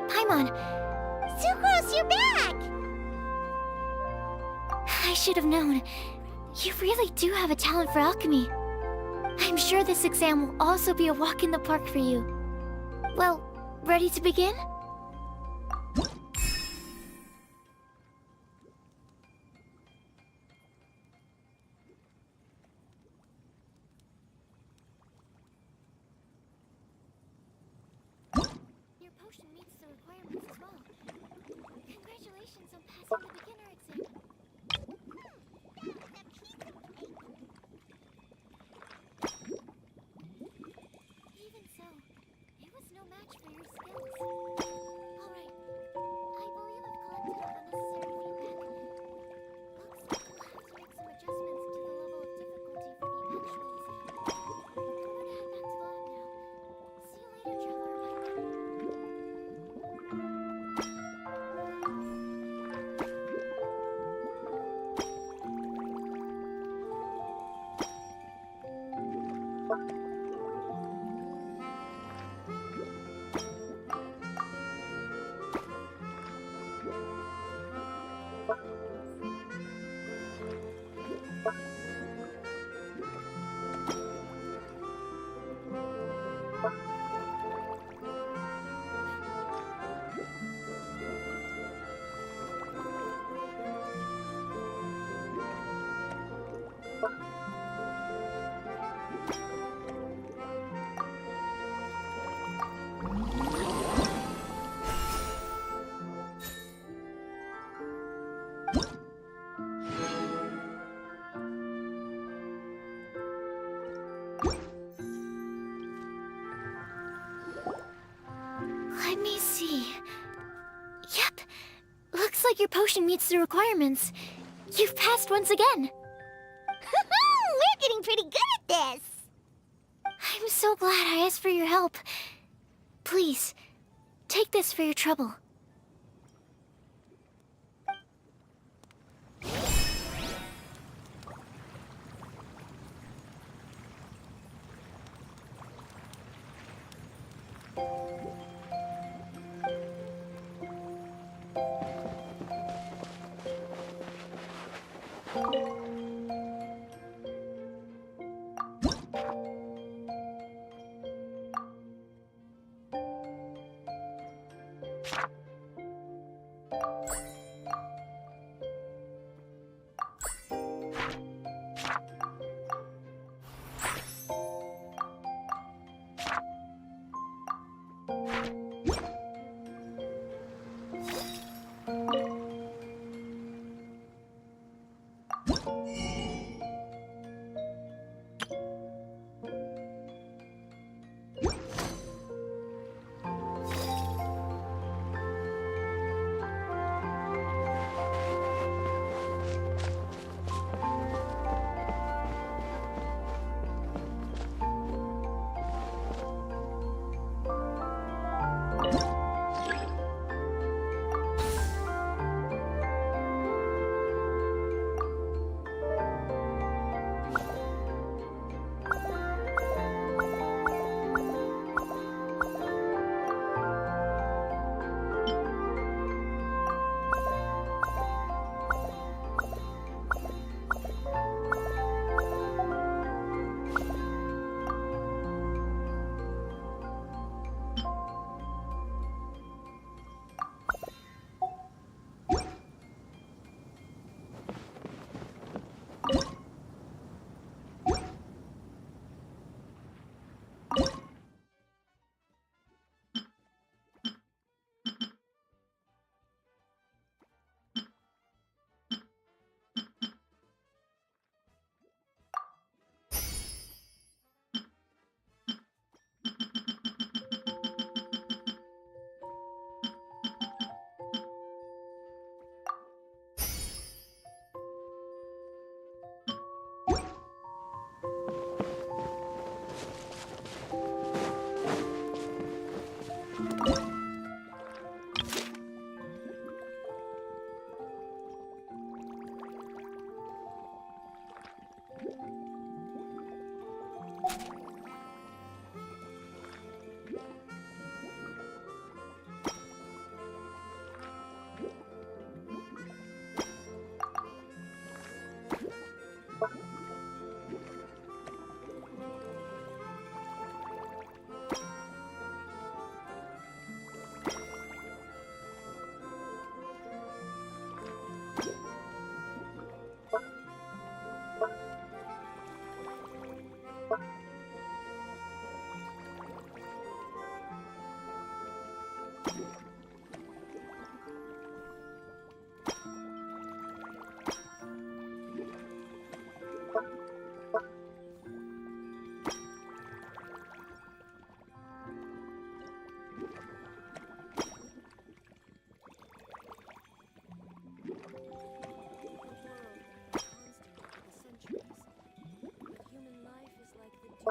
Paimon! Sucrose, you're back! I should have known. You really do have a talent for alchemy. I'm sure this exam will also be a walk in the park for you. Well, ready to begin? Your potion meets the requirements as well. Congratulations on passing the beginner exam. Even so, it was no match for your skills. Alright, I believe I've collected all the necessary feedback. Looks like we'll have to make some adjustments to the level of difficulty for the actual exam. I'm gonna head back to the lab now. See you later, Traveler. Let me see. Yep. Looks like your potion meets the requirements. You've passed once again. We're getting pretty good at this. I'm so glad I asked for your help. Please, take this for your trouble. But human life is like the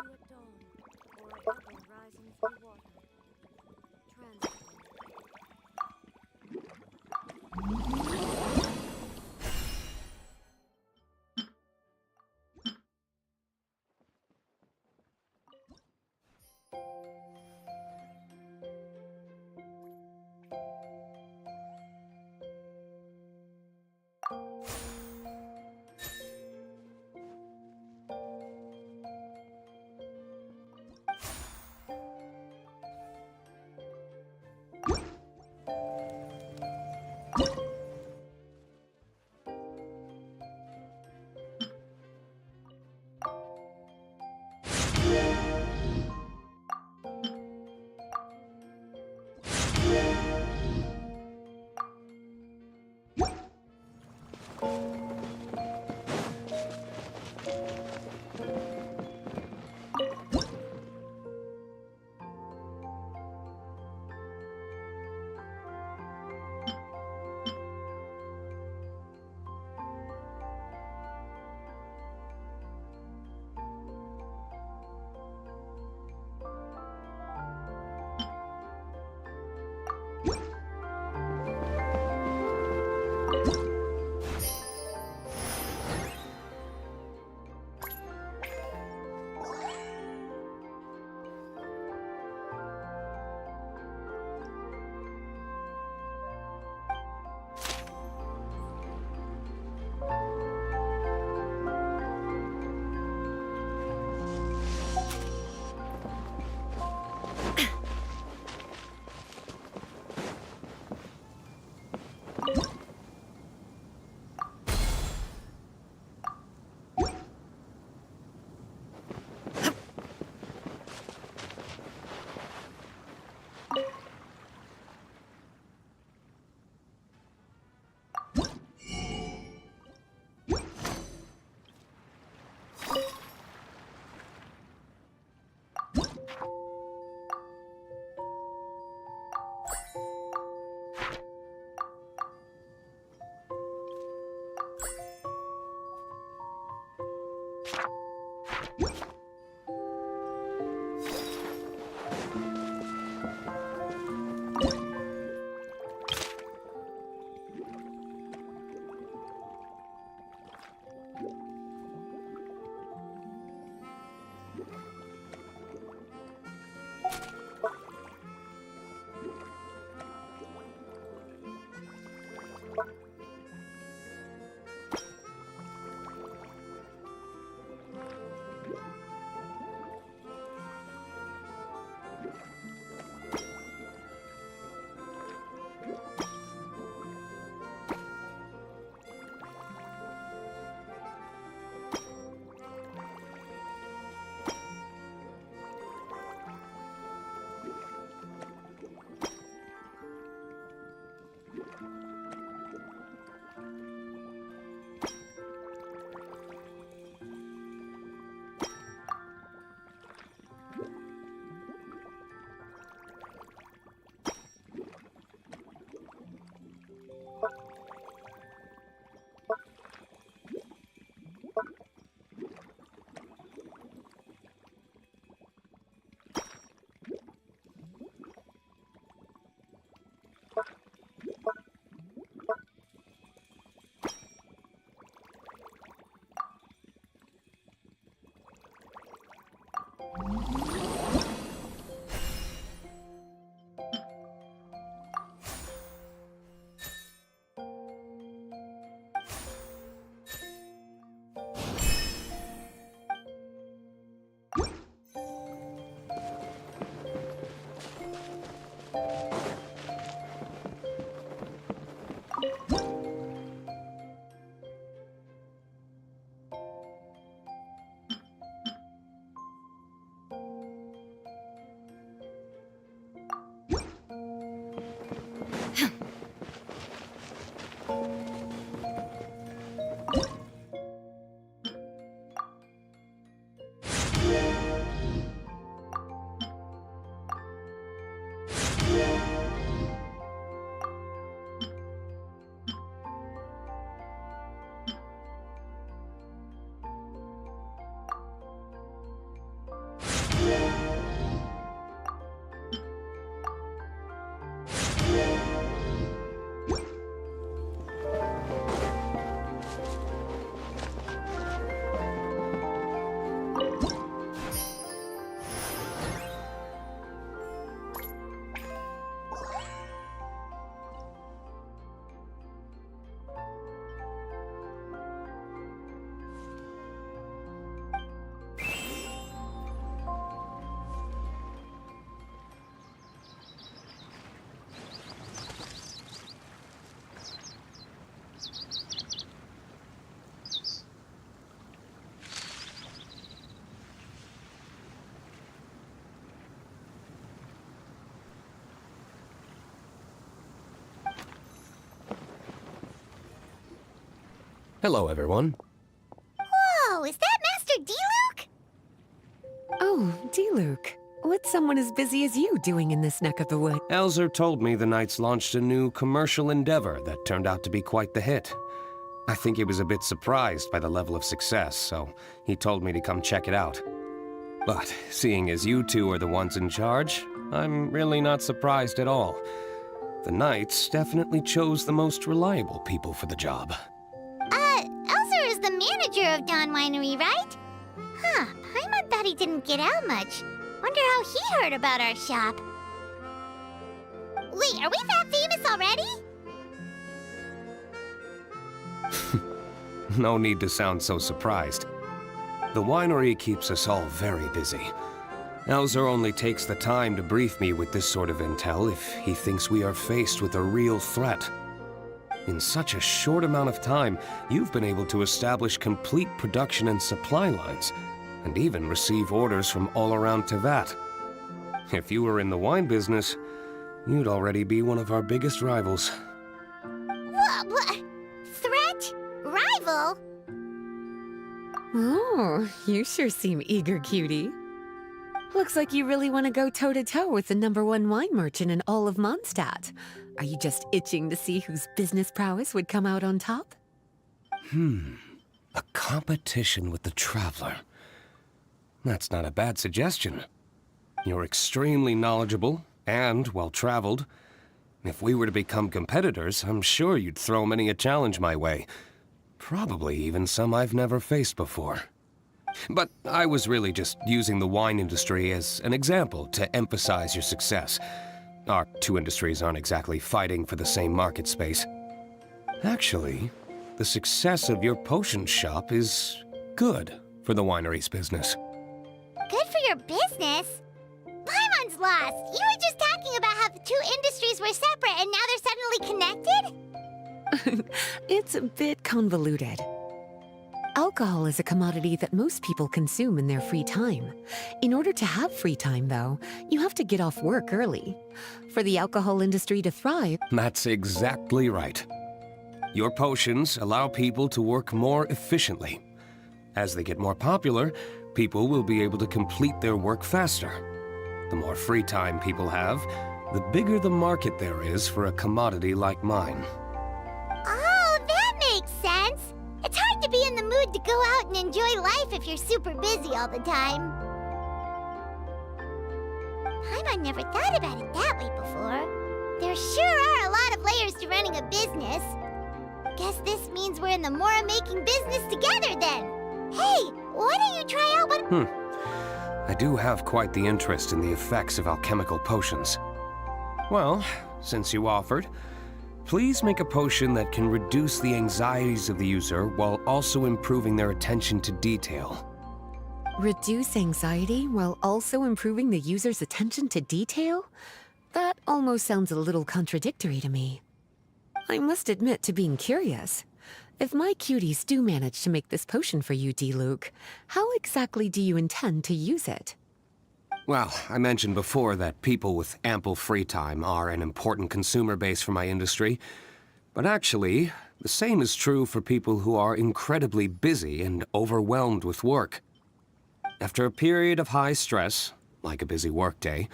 Hello, everyone. Whoa, is that Master D-Luke? Oh, D-Luke. What's someone as busy as you doing in this neck of the woods? Elzer told me the Knights launched a new commercial endeavor that turned out to be quite the hit. I think he was a bit surprised by the level of success, so he told me to come check it out. But seeing as you two are the ones in charge, I'm really not surprised at all. The Knights definitely chose the most reliable people for the job. Elzer is the manager of Dawn Winery, right? Huh, Paimon thought he didn't get out much. Wonder how he heard about our shop. Wait, are we that famous already? No need to sound so surprised. The winery keeps us all very busy. Elzer only takes the time to brief me with this sort of intel if he thinks we are faced with a real threat. In such a short amount of time, you've been able to establish complete production and supply lines, and even receive orders from all around Tevat. If you were in the wine business, you'd already be one of our biggest rivals. What? Threat? Rival? Oh, you sure seem eager, cutie. Looks like you really want to go toe-to-toe with the #1 wine merchant in all of Mondstadt. Are you just itching to see whose business prowess would come out on top? A competition with the Traveler. That's not a bad suggestion. You're extremely knowledgeable and well-traveled. If we were to become competitors, I'm sure you'd throw many a challenge my way. Probably even some I've never faced before. But I was really just using the wine industry as an example to emphasize your success. Our two industries aren't exactly fighting for the same market space. Actually, the success of your potion shop is good for the winery's business. Good for your business? Paimon's lost! You were just talking about how the two industries were separate and now they're suddenly connected? It's a bit convoluted. Alcohol is a commodity that most people consume in their free time. In order to have free time, though, you have to get off work early. For the alcohol industry to thrive... That's exactly right. Your potions allow people to work more efficiently. As they get more popular, people will be able to complete their work faster. The more free time people have, the bigger the market there is for a commodity like mine. Oh, that makes sense! It's hard to be in the mood to go out and enjoy life if you're super busy all the time. Paimon never thought about it that way before. There sure are a lot of layers to running a business. Guess this means we're in the Mora-making business together then. Hey, why don't you try out one... I do have quite the interest in the effects of alchemical potions. Well, since you offered, please make a potion that can reduce the anxieties of the user while also improving their attention to detail. Reduce anxiety while also improving the user's attention to detail? That almost sounds a little contradictory to me. I must admit to being curious. If my cuties do manage to make this potion for you, D-Luke, how exactly do you intend to use it? Well, I mentioned before that people with ample free time are an important consumer base for my industry. But actually, the same is true for people who are incredibly busy and overwhelmed with work. After a period of high stress, like a busy workday,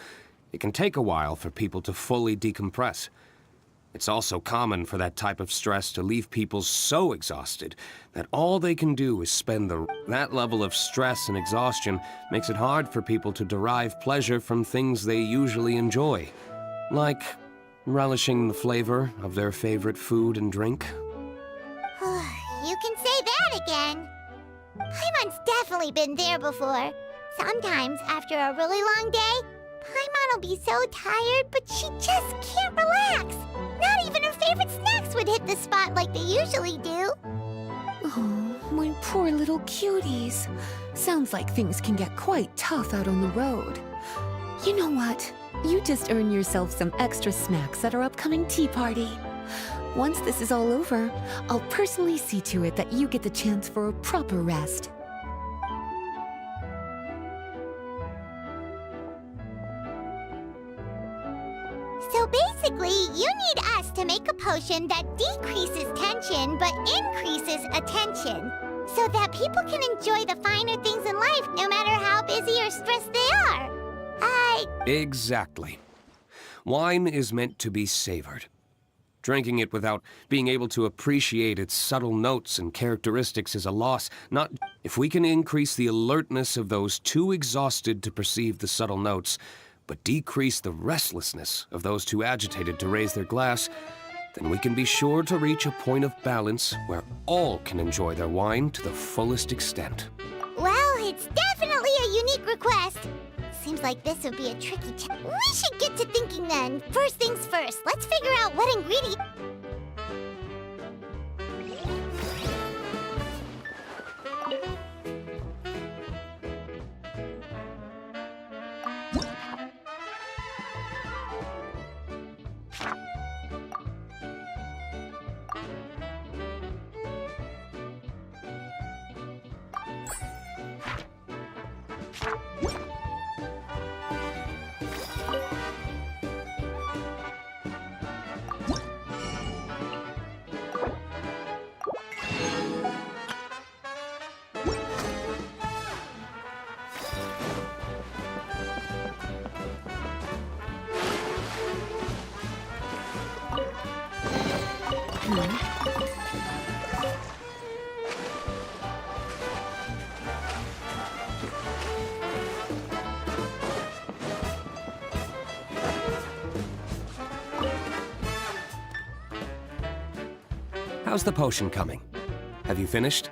it can take a while for people to fully decompress. It's also common for that type of stress to leave people so exhausted that all they can do is spend that level of stress and exhaustion makes it hard for people to derive pleasure from things they usually enjoy, like relishing the flavor of their favorite food and drink. You can say that again. Paimon's definitely been there before. Sometimes, after a really long day, Paimon will be so tired, but she just can't relax. Not even her favorite snacks would hit the spot like they usually do. Oh, my poor little cuties. Sounds like things can get quite tough out on the road. You know what? You just earn yourself some extra snacks at our upcoming tea party. Once this is all over, I'll personally see to it that you get the chance for a proper rest. So basically, Basically, you need us to make a potion that decreases tension but increases attention, so that people can enjoy the finer things in life no matter how busy or stressed they are. Exactly. Wine is meant to be savored. Drinking it without being able to appreciate its subtle notes and characteristics is a loss. Not if we can increase the alertness of those too exhausted to perceive the subtle notes, but decrease the restlessness of those too agitated to raise their glass, then we can be sure to reach a point of balance where all can enjoy their wine to the fullest extent. Well, it's definitely a unique request. Seems like this would be a tricky We should get to thinking then. First things first, let's figure out what ingredient... How's the potion coming? Have you finished?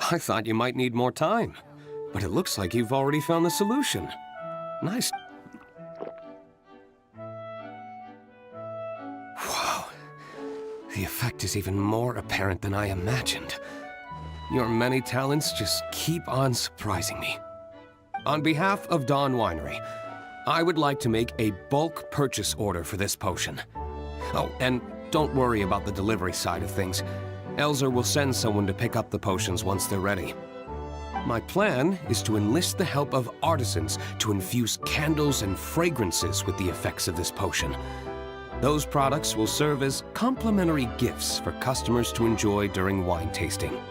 I thought you might need more time, but it looks like you've already found the solution. Nice. Wow. The effect is even more apparent than I imagined. Your many talents just keep on surprising me. On behalf of Dawn Winery, I would like to make a bulk purchase order for this potion. Oh, and don't worry about the delivery side of things. Elzer will send someone to pick up the potions once they're ready. My plan is to enlist the help of artisans to infuse candles and fragrances with the effects of this potion. Those products will serve as complimentary gifts for customers to enjoy during wine tasting.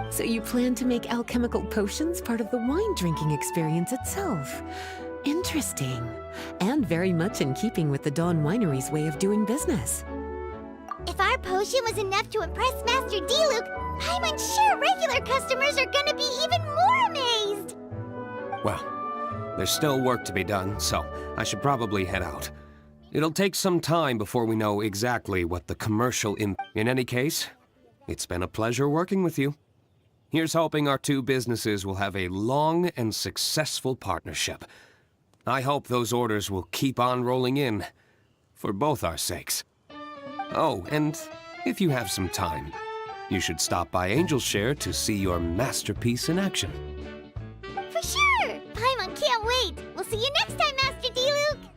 So you plan to make alchemical potions part of the wine drinking experience itself? Interesting. And very much in keeping with the Dawn Winery's way of doing business. If our potion was enough to impress Master Diluc, I'm sure regular customers are gonna be even more amazed! Well, there's still work to be done, so I should probably head out. It'll take some time before we know exactly what the commercial In any case, it's been a pleasure working with you. Here's hoping our two businesses will have a long and successful partnership. I hope those orders will keep on rolling in, for both our sakes. Oh, and if you have some time, you should stop by Angel's Share to see your masterpiece in action. For sure! Paimon can't wait! We'll see you next time, Master Diluc!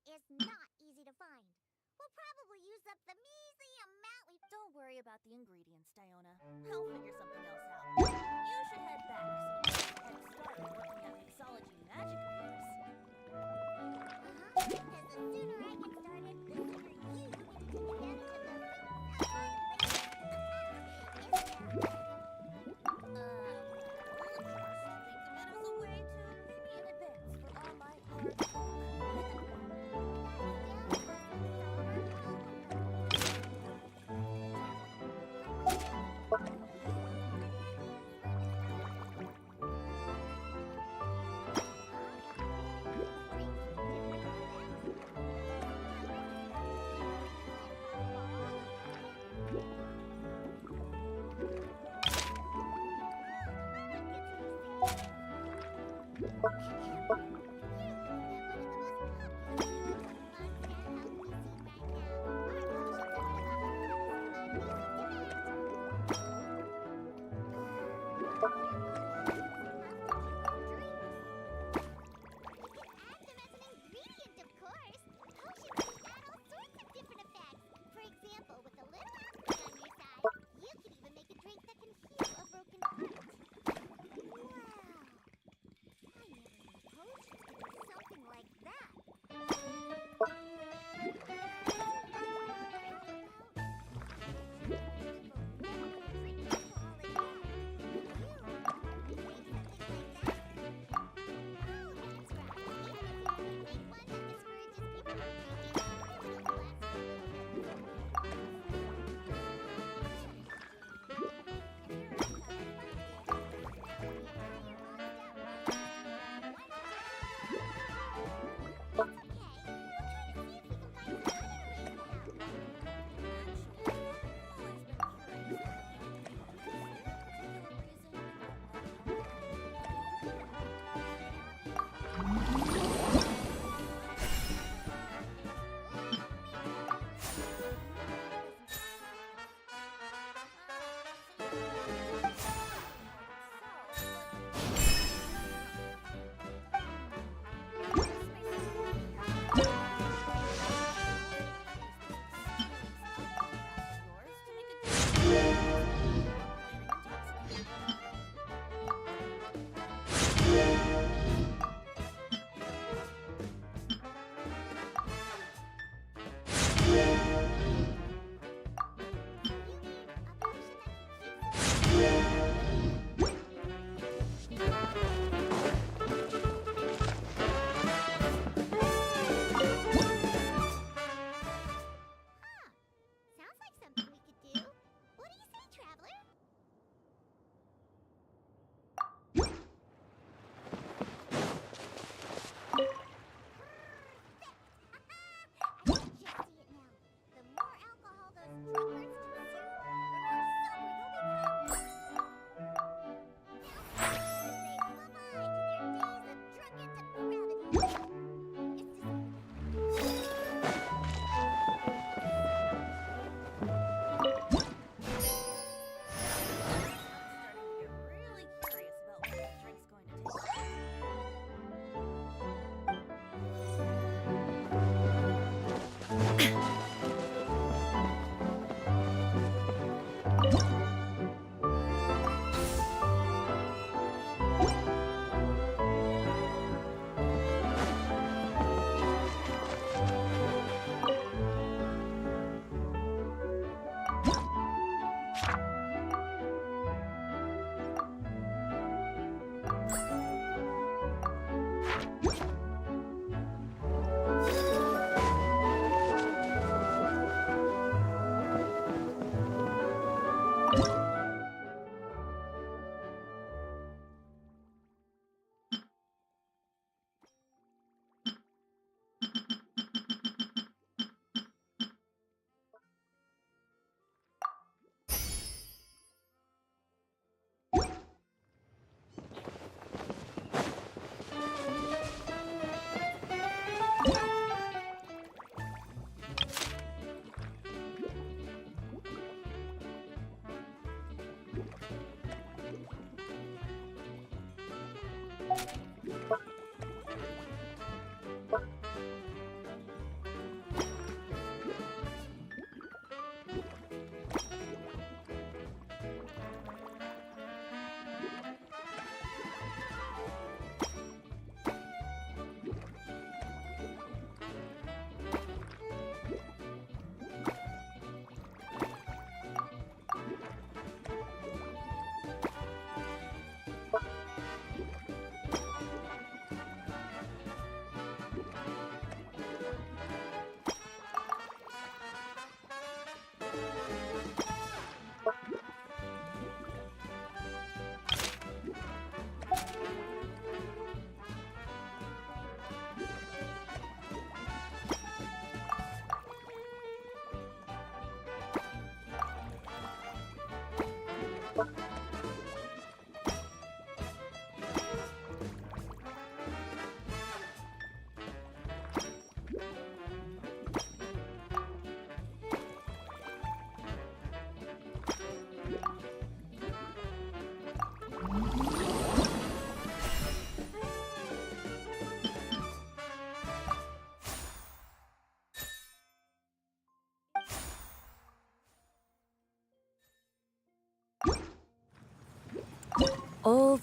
vent is not easy to find. We'll probably use up the measly amount we... Don't worry about the ingredients, Diona. I'll figure something else out. You should head back so you can start working at mixology magic affairs. Because the sooner I get started, the sooner you get to take advantage of the... Just think of it as a way to pay me in advance for all my hard work.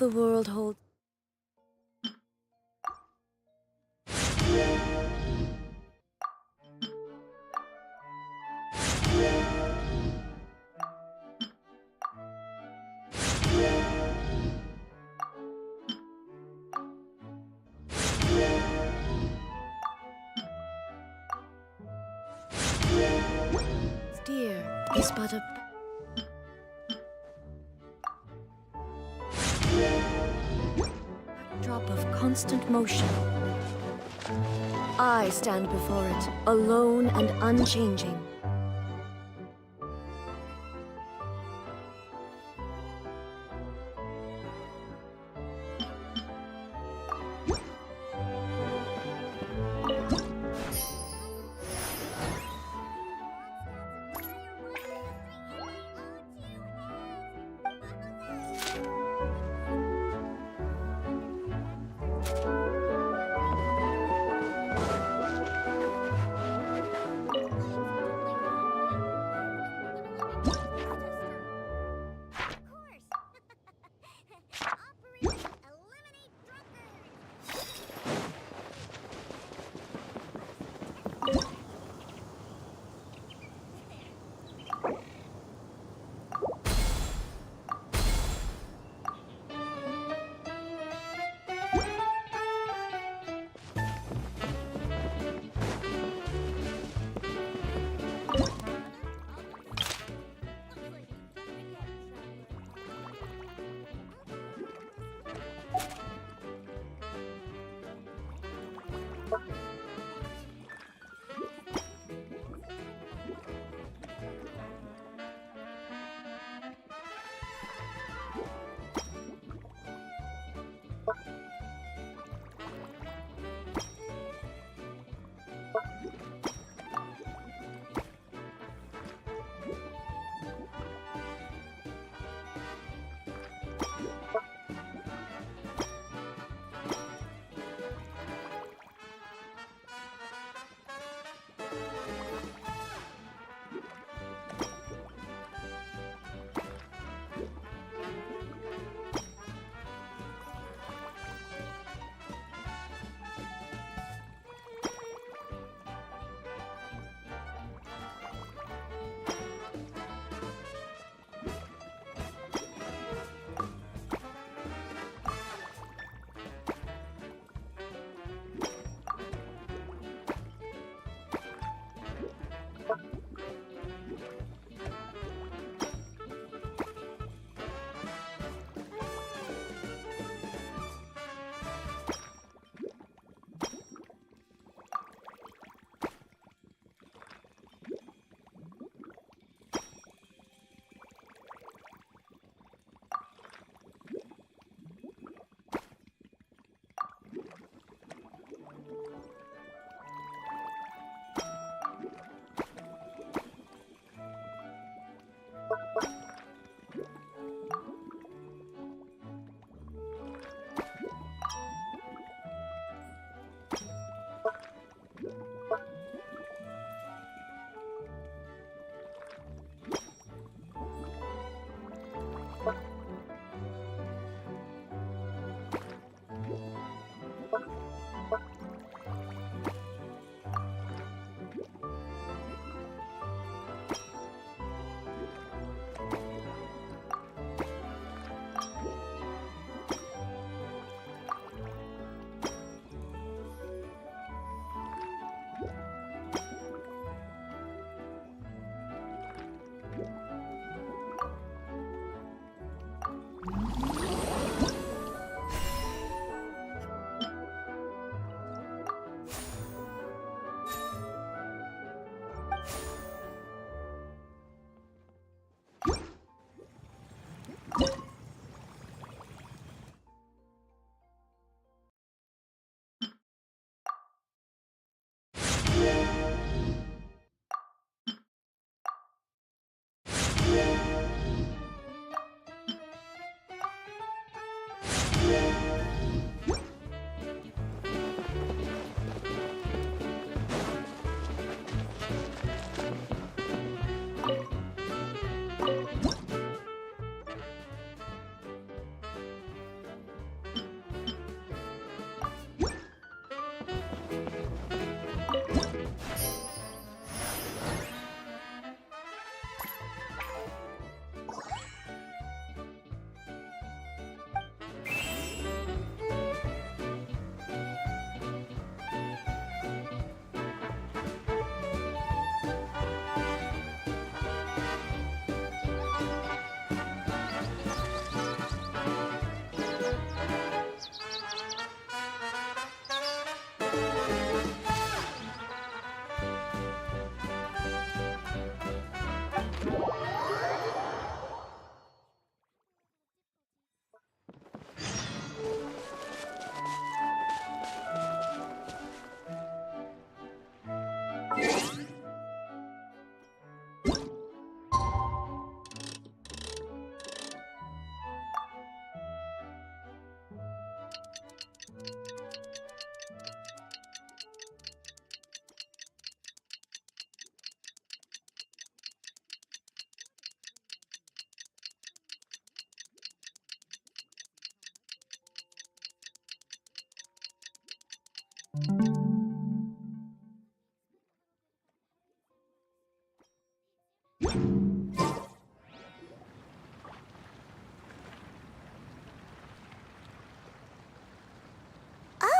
the world holds. Dear is but a drop of constant motion. I stand before it, alone and unchanging.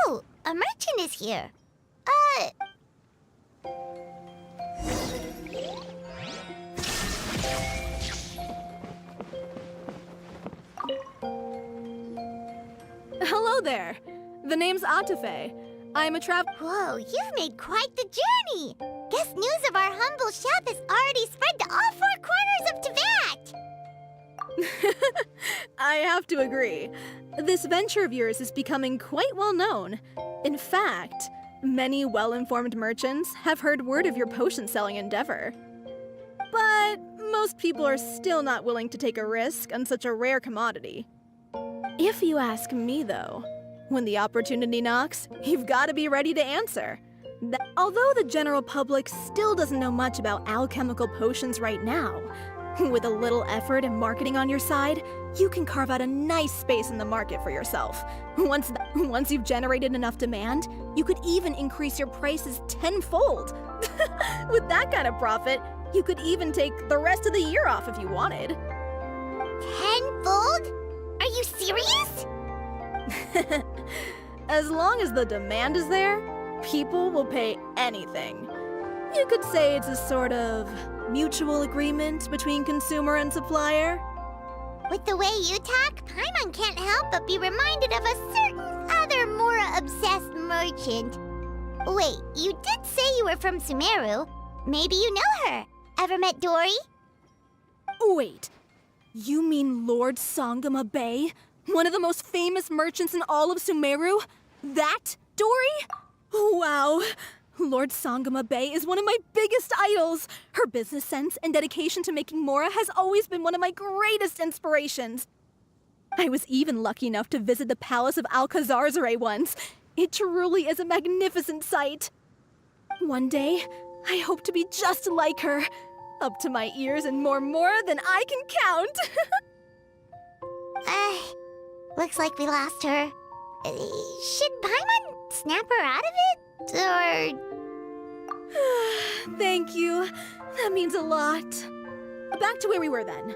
Oh, a merchant is here. Hello there. The name's Atafe. I'm a Whoa, you've made quite the journey. Guess news of our humble shop has already spread to all four corners of Teyvat. I have to agree. This venture of yours is becoming quite well known. In fact, many well-informed merchants have heard word of your potion-selling endeavor. But most people are still not willing to take a risk on such a rare commodity. If you ask me, though, when the opportunity knocks, you've got to be ready to answer. Although the general public still doesn't know much about alchemical potions right now, with a little effort and marketing on your side, you can carve out a nice space in the market for yourself. Once you've generated enough demand, you could even increase your prices tenfold. With that kind of profit, you could even take the rest of the year off if you wanted. Tenfold? Are you serious? As long as the demand is there, people will pay anything. You could say it's a sort of mutual agreement between consumer and supplier. With the way you talk, Paimon can't help but be reminded of a certain other Mora-obsessed merchant. Wait, you did say you were from Sumeru. Maybe you know her. Ever met Dory? Wait, you mean Lord Sangama Bay? One of the most famous merchants in all of Sumeru? That Dory? Wow. Lord Sangama Bay is one of my biggest idols. Her business sense and dedication to making Mora has always been one of my greatest inspirations. I was even lucky enough to visit the Palace of Alcazarzare once. It truly is a magnificent sight. One day, I hope to be just like her. Up to my ears in more Mora than I can count. Looks like we lost her. Should Paimon snap her out of it? Or... Thank you. That means a lot. Back to where we were then.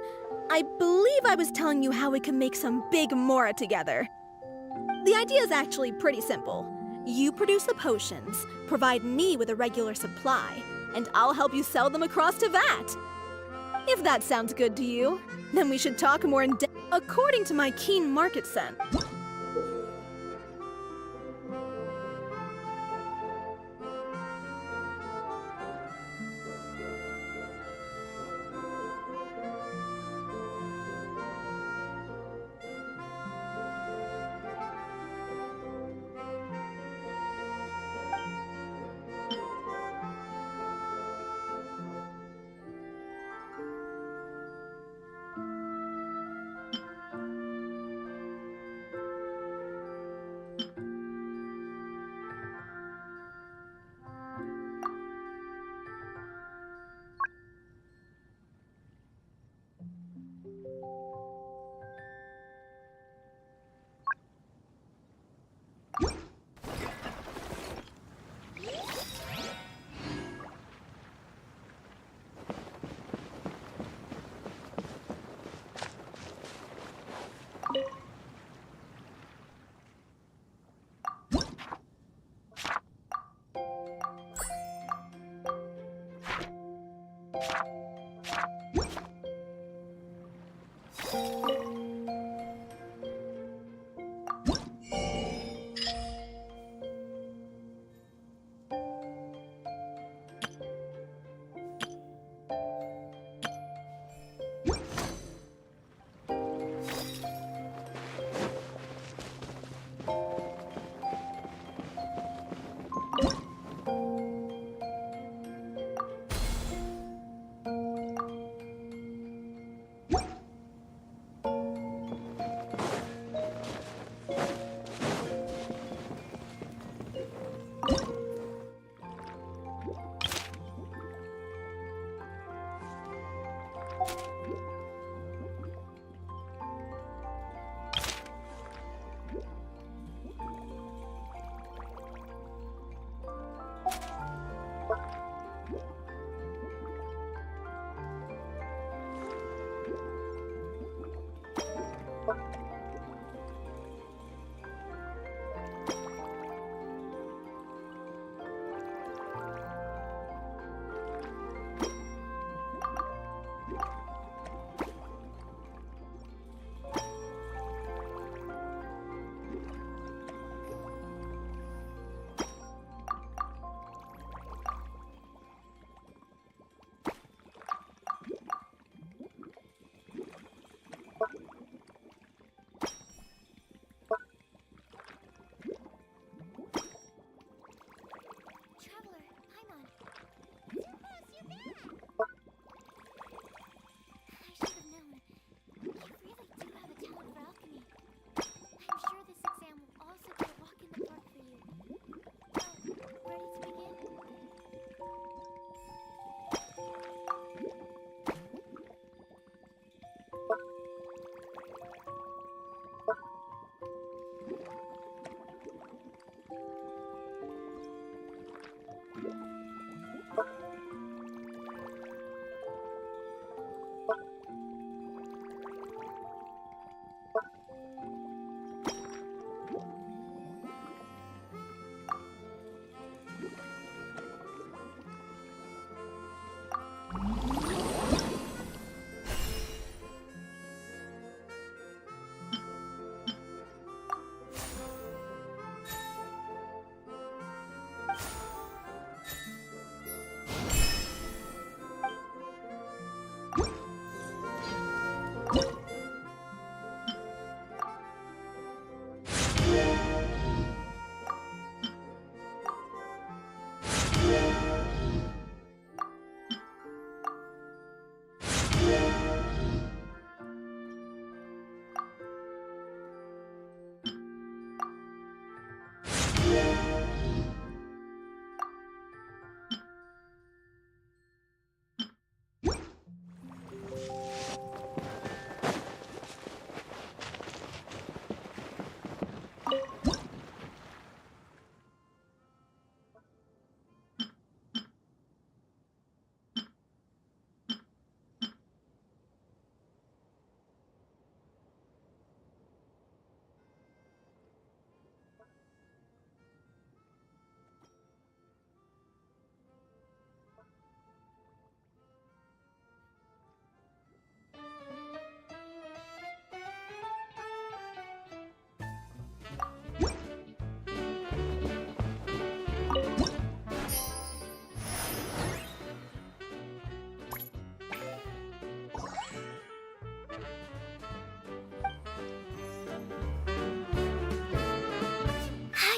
I believe I was telling you how we can make some big Mora together. The idea is actually pretty simple. You produce the potions, provide me with a regular supply, and I'll help you sell them across Teyvat. If that sounds good to you, then we should talk more in depth according to my keen market sense.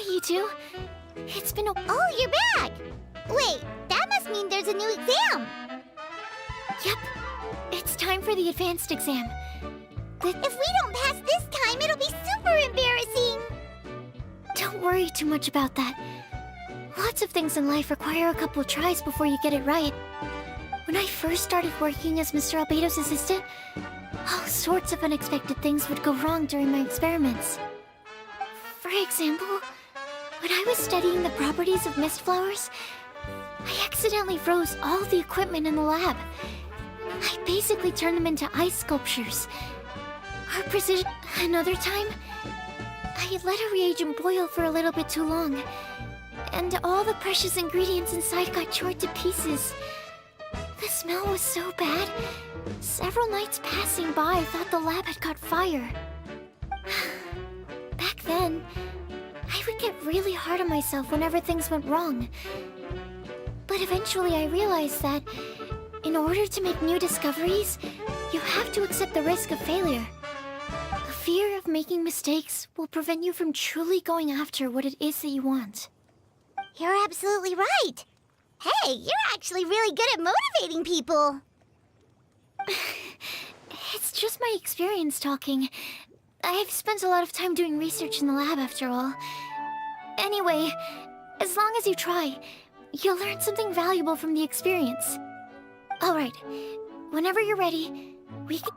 You two? It's been a... Oh, you're back! Wait, that must mean there's a new exam! Yep. It's time for the advanced exam. If we don't pass this time, it'll be super embarrassing! Don't worry too much about that. Lots of things in life require a couple tries before you get it right. When I first started working as Mr. Albedo's assistant, all sorts of unexpected things would go wrong during my experiments. For example, when I was studying the properties of mist flowers, I accidentally froze all the equipment in the lab. I basically turned them into ice sculptures. Our precision... Another time, I had let a reagent boil for a little bit too long, and all the precious ingredients inside got chored to pieces. The smell was so bad, several nights passing by thought the lab had caught fire. Back then, I would get really hard on myself whenever things went wrong. But eventually I realized that in order to make new discoveries, you have to accept the risk of failure. The fear of making mistakes will prevent you from truly going after what it is that you want. You're absolutely right! Hey, you're actually really good at motivating people! It's just my experience talking. I've spent a lot of time doing research in the lab after all. Anyway, as long as you try, you'll learn something valuable from the experience. Alright, whenever you're ready, we can...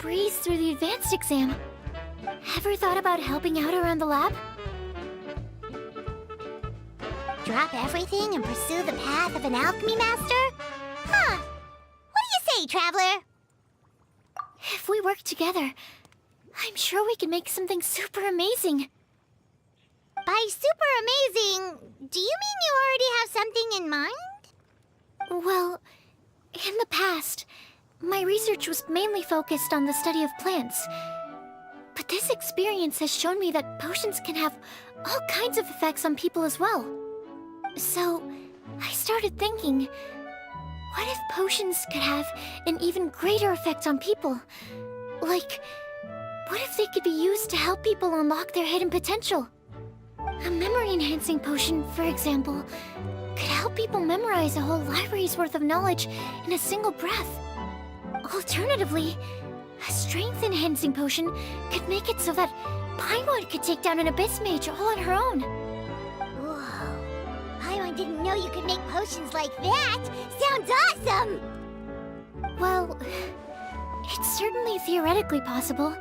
breeze through the advanced exam. Ever thought about helping out around the lab? Drop everything and pursue the path of an alchemy master? Huh. What do you say, Traveler? If we work together, I'm sure we can make something super amazing. By super amazing, do you mean you already have something in mind? Well, in the past, my research was mainly focused on the study of plants. But this experience has shown me that potions can have all kinds of effects on people as well. So, I started thinking, what if potions could have an even greater effect on people? Like, what if they could be used to help people unlock their hidden potential? A memory-enhancing potion, for example, could help people memorize a whole library's worth of knowledge in a single breath. Alternatively, a strength-enhancing potion could make it so that Paimon could take down an Abyss Mage all on her own. Whoa. Paimon didn't know you could make potions like that! Sounds awesome! Well, it's certainly theoretically possible.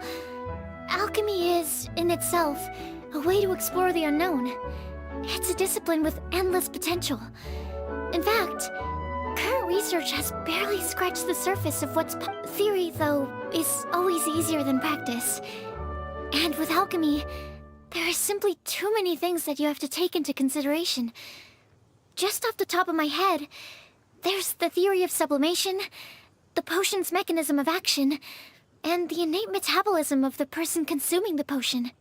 Alchemy is, in itself, a way to explore the unknown. It's a discipline with endless potential. In fact, current research has barely scratched the surface of what's theory, though, is always easier than practice. And with alchemy, there are simply too many things that you have to take into consideration. Just off the top of my head, there's the theory of sublimation, the potion's mechanism of action, and the innate metabolism of the person consuming the potion.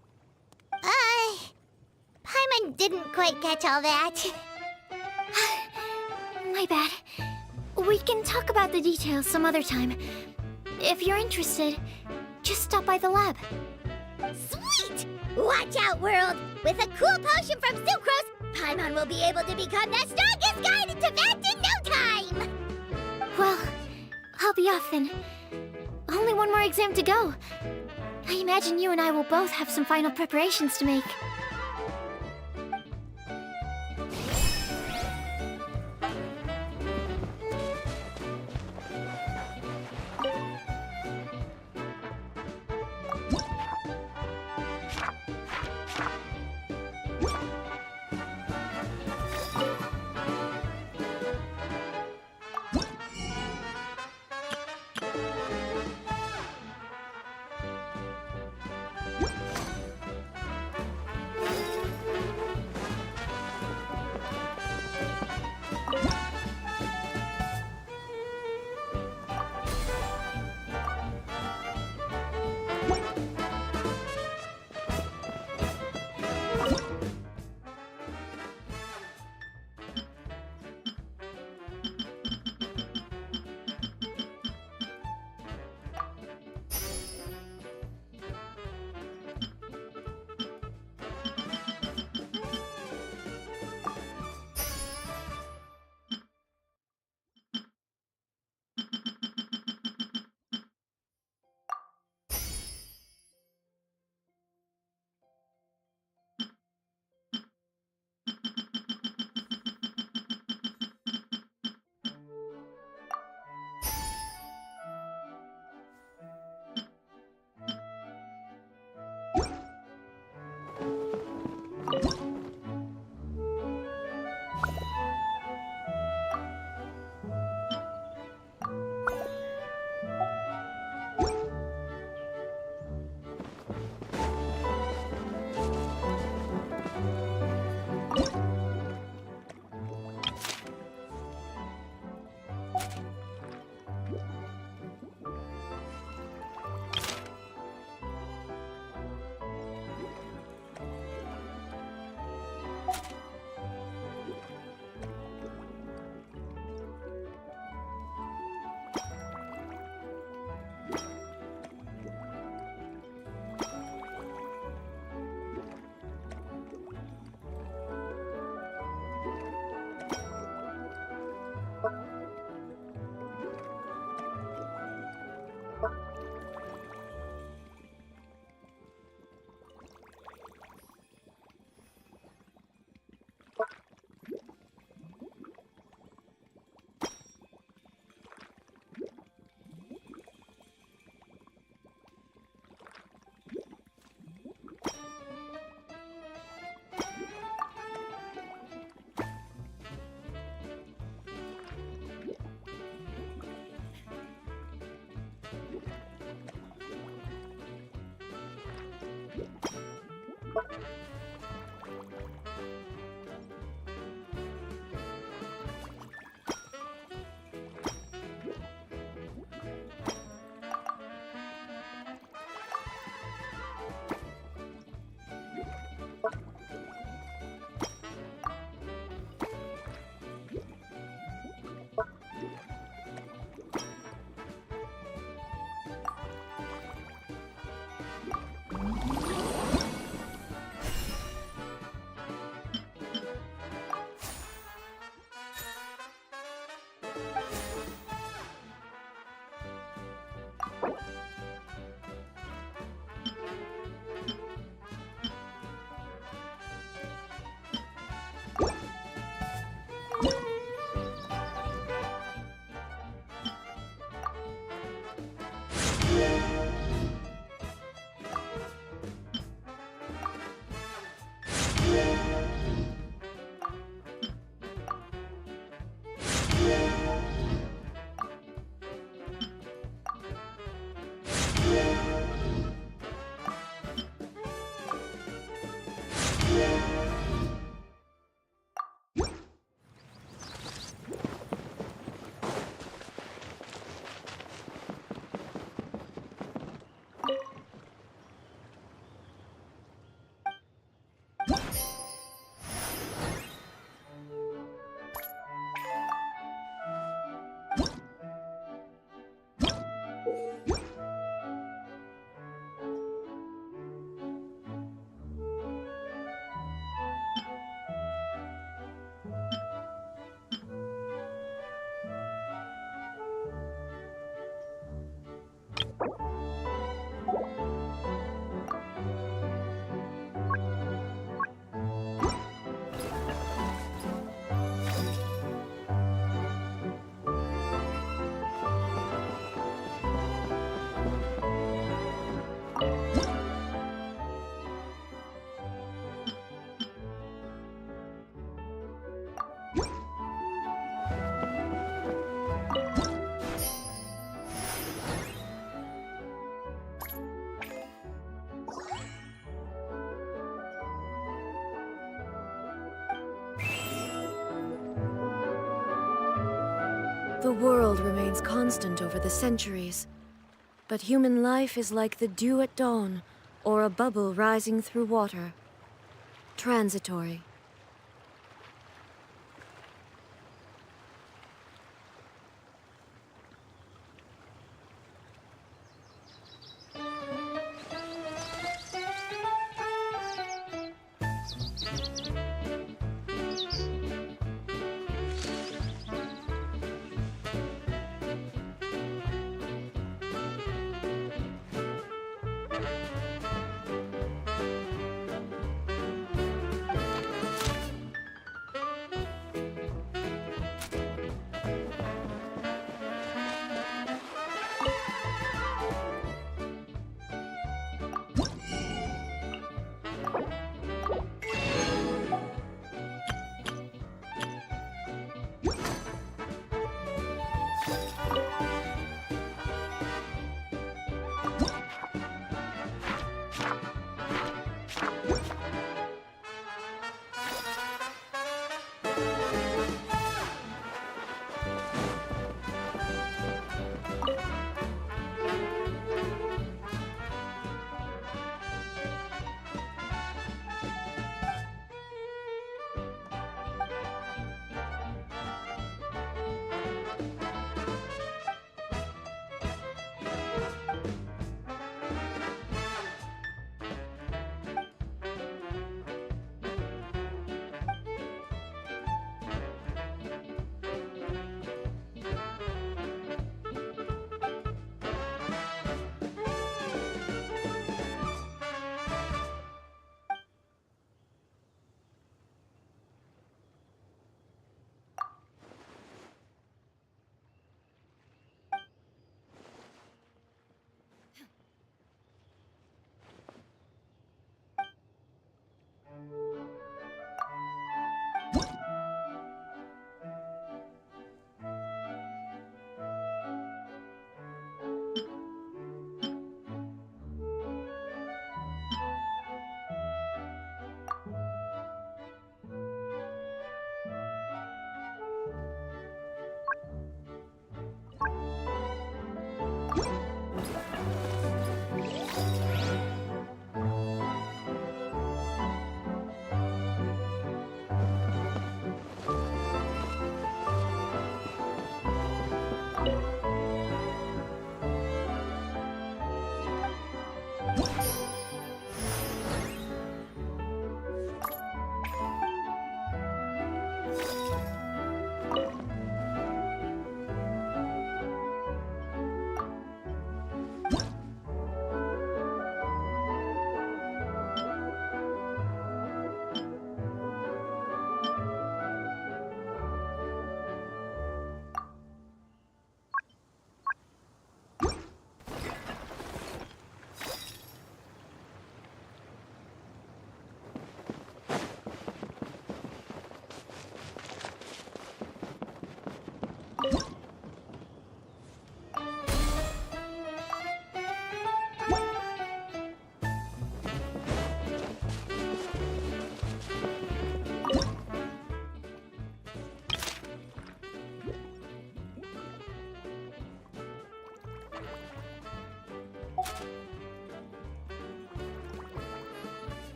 Paimon didn't quite catch all that. My bad. We can talk about the details some other time. If you're interested, just stop by the lab. Sweet! Watch out, world! With a cool potion from Sucrose, Paimon will be able to become the strongest guide in Tibet in no time! Well, I'll be off then. Only one more exam to go. I imagine you and I will both have some final preparations to make. The world remains constant over the centuries, but human life is like the dew at dawn, or a bubble rising through water. Transitory.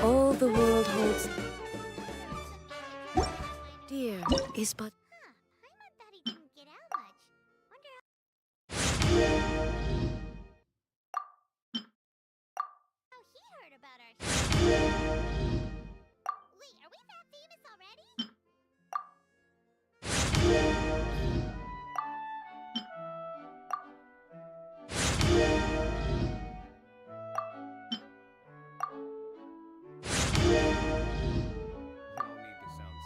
All the world holds dear is but Paimon thought he didn't get out much. Wonder how he heard about our Wait, are we that famous already? You don't need to sound so keeps us all quiet, isn't it?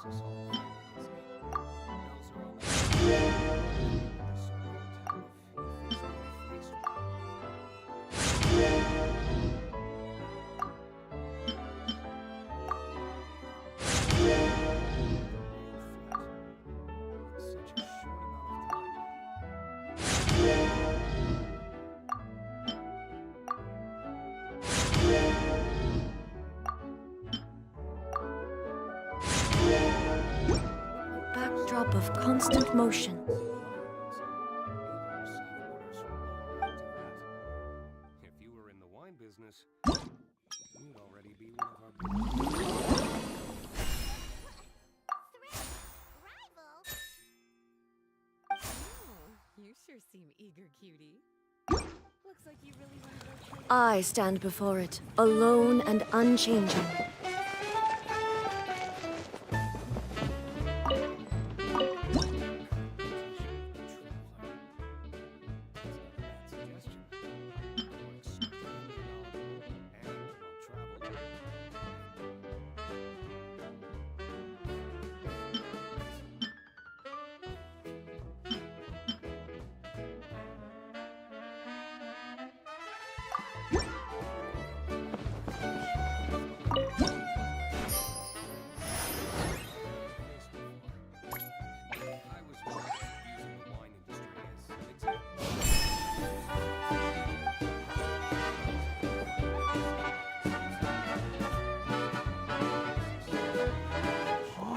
Those are all the such a short amount of time. a backdrop of constant motion. If you were in the wine business, you'd already be one of our big... Rival? You sure seem eager, cutie. Looks like you really want to go trade. I stand before it, alone and unchanging.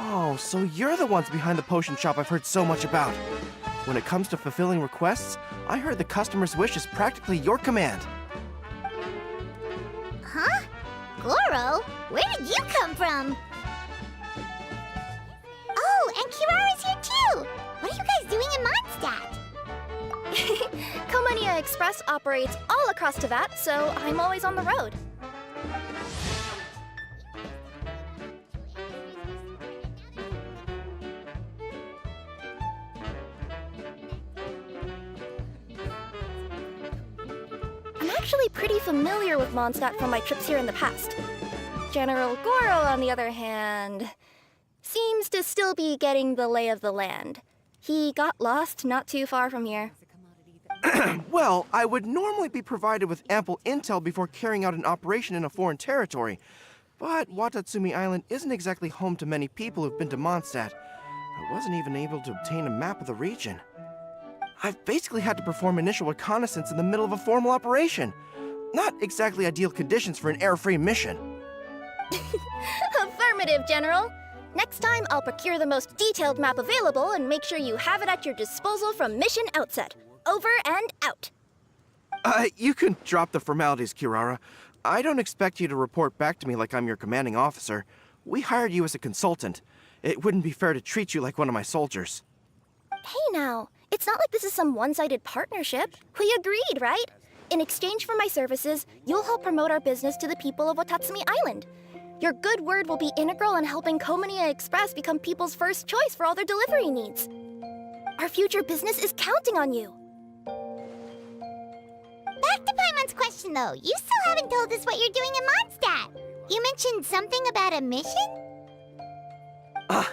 Oh, so you're the ones behind the potion shop I've heard so much about. When it comes to fulfilling requests, I heard the customer's wish is practically your command. Huh? Goro? Where did you come from? Oh, and Kirara's here too! What are you guys doing in Mondstadt? Komania Express operates all across Teyvat, so I'm always on the road. I'm actually pretty familiar with Mondstadt from my trips here in the past. General Goro, on the other hand, seems to still be getting the lay of the land. He got lost not too far from here. Well, I would normally be provided with ample intel before carrying out an operation in a foreign territory. But Watatsumi Island isn't exactly home to many people who've been to Mondstadt. I wasn't even able to obtain a map of the region. I've basically had to perform initial reconnaissance in the middle of a formal operation. Not exactly ideal conditions for an air-free mission. Affirmative, General. Next time, I'll procure the most detailed map available and make sure you have it at your disposal from mission outset. Over and out. You can drop the formalities, Kirara. I don't expect you to report back to me like I'm your commanding officer. We hired you as a consultant. It wouldn't be fair to treat you like one of my soldiers. Hey now, it's not like this is some one-sided partnership. We agreed, right? In exchange for my services, you'll help promote our business to the people of Watatsumi Island. Your good word will be integral in helping Komania Express become people's first choice for all their delivery needs. Our future business is counting on you. Back to Paimon's question though, you still haven't told us what you're doing in Mondstadt. You mentioned something about a mission?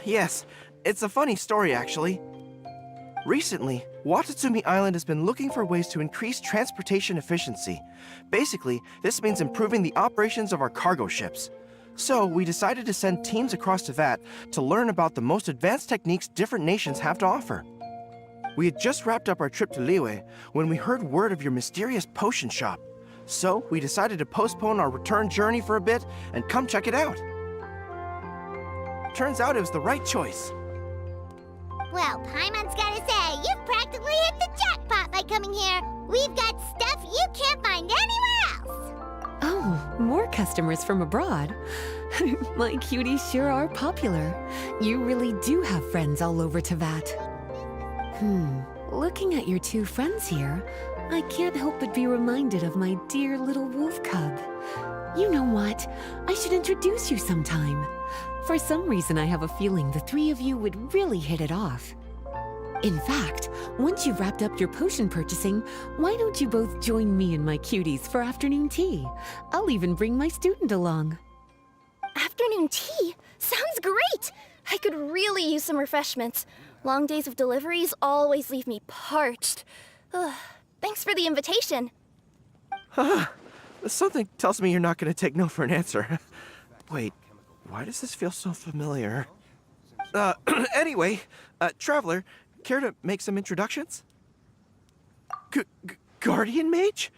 Yes. It's a funny story, actually. Recently, Watatsumi Island has been looking for ways to increase transportation efficiency. Basically, this means improving the operations of our cargo ships. So, we decided to send teams across Teyvat to learn about the most advanced techniques different nations have to offer. We had just wrapped up our trip to Liyue when we heard word of your mysterious potion shop. So we decided to postpone our return journey for a bit and come check it out. Turns out it was the right choice. Well, Paimon's gotta say, you've practically hit the jackpot by coming here. We've got stuff you can't find anywhere else. Oh, more customers from abroad. My cuties sure are popular. You really do have friends all over Teyvat. Looking at your two friends here, I can't help but be reminded of my dear little wolf cub. You know what? I should introduce you sometime. For some reason, I have a feeling the three of you would really hit it off. In fact, once you've wrapped up your potion purchasing, why don't you both join me and my cuties for afternoon tea? I'll even bring my student along. Afternoon tea? Sounds great! I could really use some refreshments. Long days of deliveries always leave me parched. Ugh, thanks for the invitation. Something tells me you're not going to take no for an answer. Wait, why does this feel so familiar? Anyway, Traveler, care to make some introductions? Guardian Mage?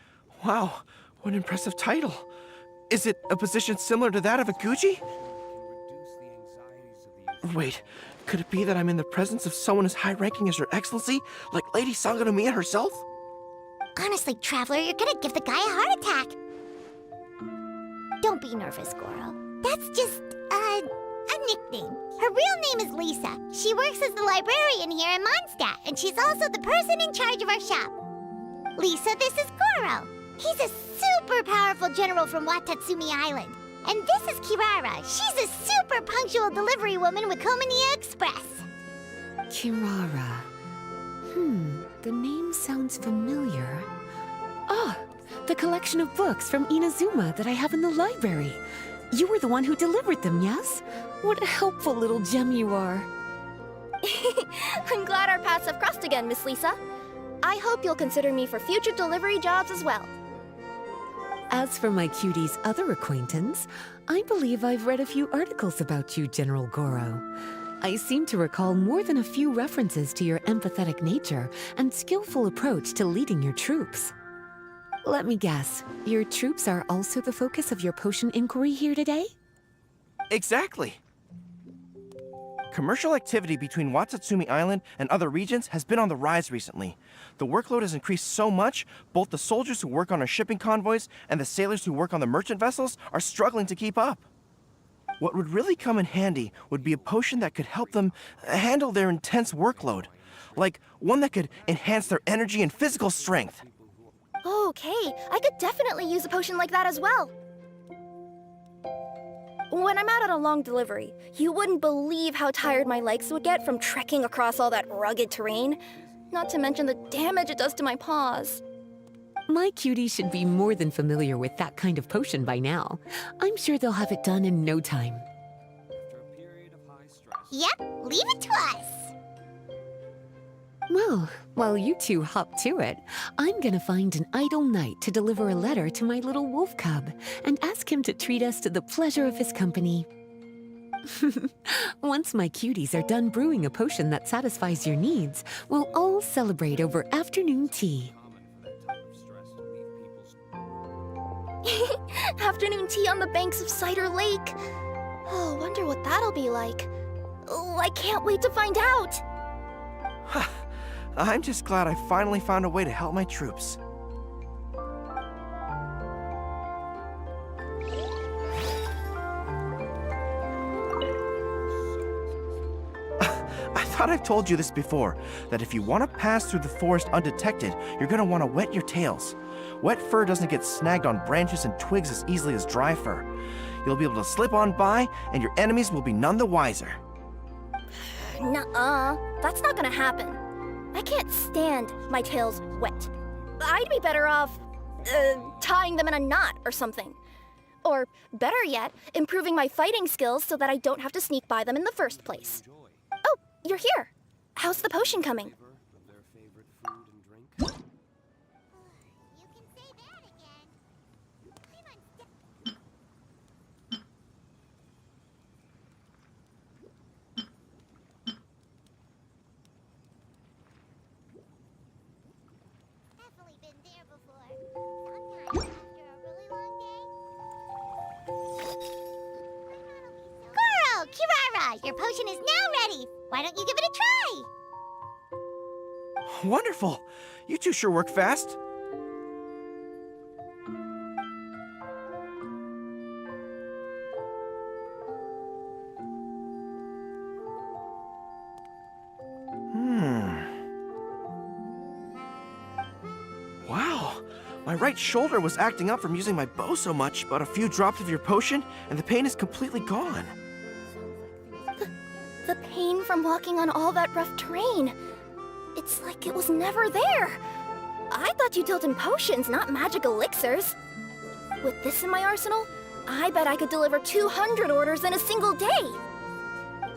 Wow, what an impressive title. Is it a position similar to that of a Guji? Wait, could it be that I'm in the presence of someone as high-ranking as Her Excellency, like Lady Sangonomiya herself? Honestly, Traveler, you're gonna give the guy a heart attack. Don't be nervous, Goro. That's just, a nickname. Her real name is Lisa. She works as the librarian here in Mondstadt, and she's also the person in charge of our shop. Lisa, this is Goro. He's a super powerful general from Watatsumi Island. And this is Kirara. She's a super punctual delivery woman with Komaniya Express. Kirara. The name sounds familiar. Ah, the collection of books from Inazuma that I have in the library. You were the one who delivered them, yes? What a helpful little gem you are. I'm glad our paths have crossed again, Miss Lisa. I hope you'll consider me for future delivery jobs as well. As for my cutie's other acquaintance, I believe I've read a few articles about you, General Goro. I seem to recall more than a few references to your empathetic nature and skillful approach to leading your troops. Let me guess, your troops are also the focus of your potion inquiry here today? Exactly. Commercial activity between Watatsumi Island and other regions has been on the rise recently. The workload has increased so much, both the soldiers who work on our shipping convoys and the sailors who work on the merchant vessels are struggling to keep up. What would really come in handy would be a potion that could help them handle their intense workload. Like one that could enhance their energy and physical strength. Okay, I could definitely use a potion like that as well. When I'm out on a long delivery, you wouldn't believe how tired my legs would get from trekking across all that rugged terrain. Not to mention the damage it does to my paws. My cutie should be more than familiar with that kind of potion by now. I'm sure they'll have it done in no time. Yep, leave it to us. Well, while you two hop to it, I'm gonna find an idle knight to deliver a letter to my little wolf cub and ask him to treat us to the pleasure of his company. Once my cuties are done brewing a potion that satisfies your needs, we'll all celebrate over afternoon tea. Afternoon tea on the banks of Cider Lake. Oh, wonder what that'll be like. Oh, I can't wait to find out. I'm just glad I finally found a way to help my troops. I thought I've told you this before, that if you want to pass through the forest undetected, you're going to want to wet your tails. Wet fur doesn't get snagged on branches and twigs as easily as dry fur. You'll be able to slip on by, and your enemies will be none the wiser. Nuh-uh, that's not gonna happen. I can't stand my tails wet. I'd be better off, tying them in a knot or something. Or, better yet, improving my fighting skills so that I don't have to sneak by them in the first place. Oh, you're here. How's the potion coming? You can say that again. Definitely been there before. Sometimes after a Your potion is now ready. Why don't you give it a try? Wonderful! You two sure work fast. Wow, my right shoulder was acting up from using my bow so much, but a few drops of your potion, and the pain is completely gone. The pain from walking on all that rough terrain. It's like it was never there. I thought you dealt in potions, not magic elixirs. With this in my arsenal, I bet I could deliver 200 orders in a single day.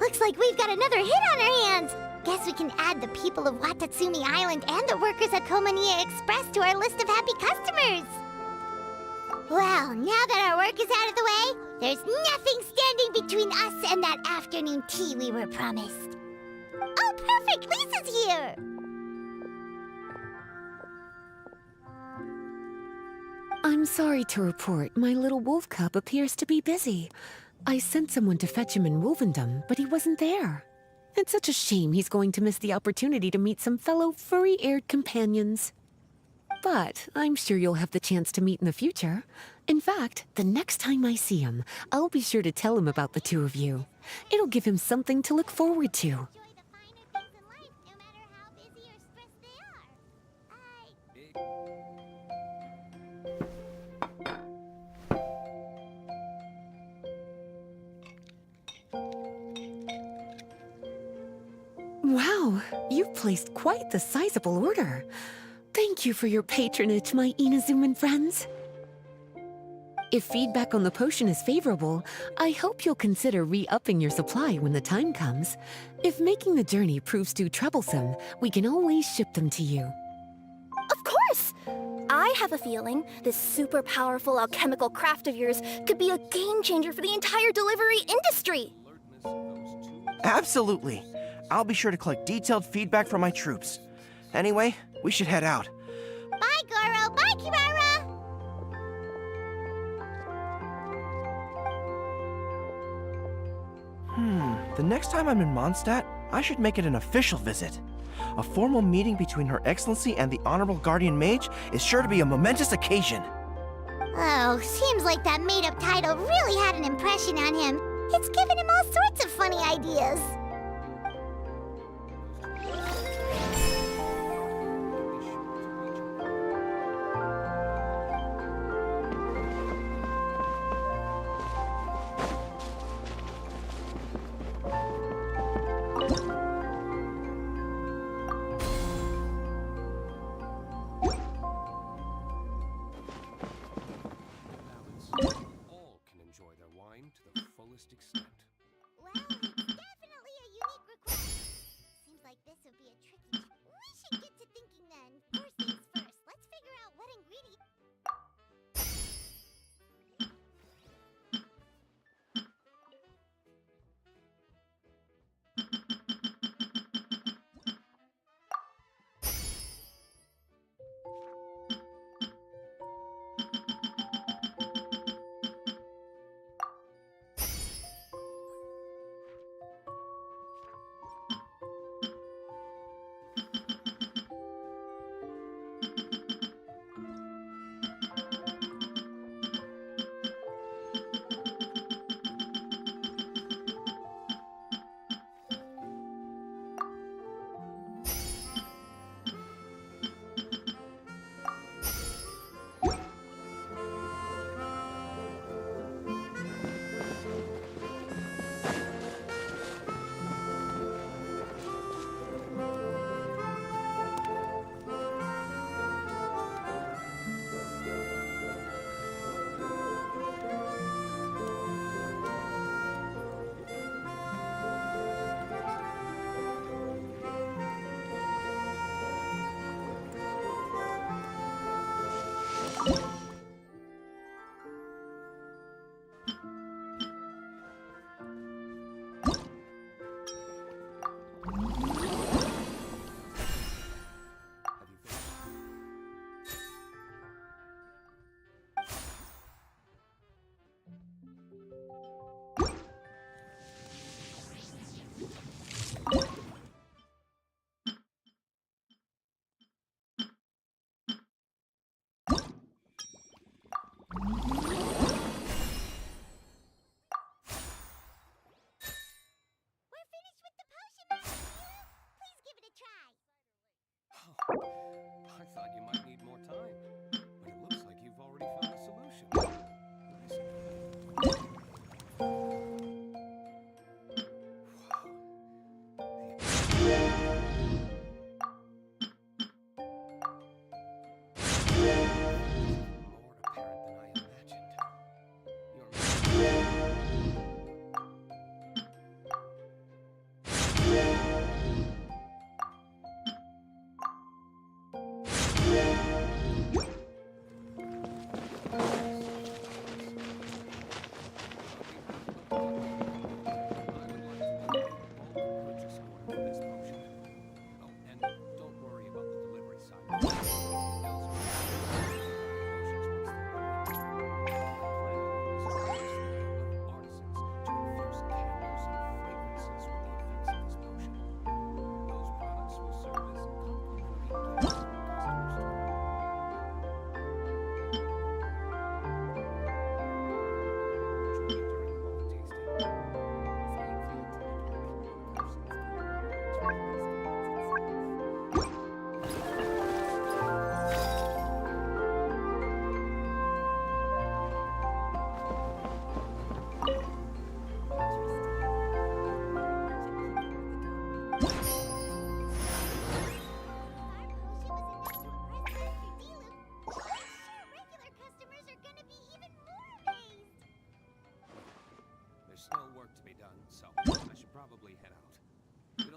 Looks like we've got another hit on our hands. Guess we can add the people of Watatsumi Island and the workers at Komania Express to our list of happy customers. Well, now that our work is out of the way, there's nothing standing between us and that afternoon tea we were promised. Oh, perfect! Lisa's here! I'm sorry to report, my little wolf cub appears to be busy. I sent someone to fetch him in Wolvendom, but he wasn't there. It's such a shame he's going to miss the opportunity to meet some fellow furry-haired companions. But I'm sure you'll have the chance to meet in the future. In fact, the next time I see him, I'll be sure to tell him about the two of you. It'll give him something to look forward to. Wow, you've placed quite the sizable order. Thank you for your patronage, my Inazuman friends. If feedback on the potion is favorable, I hope you'll consider re-upping your supply when the time comes. If making the journey proves too troublesome, we can always ship them to you. Of course! I have a feeling this super powerful alchemical craft of yours could be a game changer for the entire delivery industry. Absolutely. I'll be sure to collect detailed feedback from my troops. Anyway, we should head out. Bye, Goro! Bye, Kirara! The next time I'm in Mondstadt, I should make it an official visit. A formal meeting between Her Excellency and the Honorable Guardian Mage is sure to be a momentous occasion. Oh, seems like that made-up title really had an impression on him. It's given him all sorts of funny ideas. All can enjoy their wine to the fullest extent. Well, it's definitely a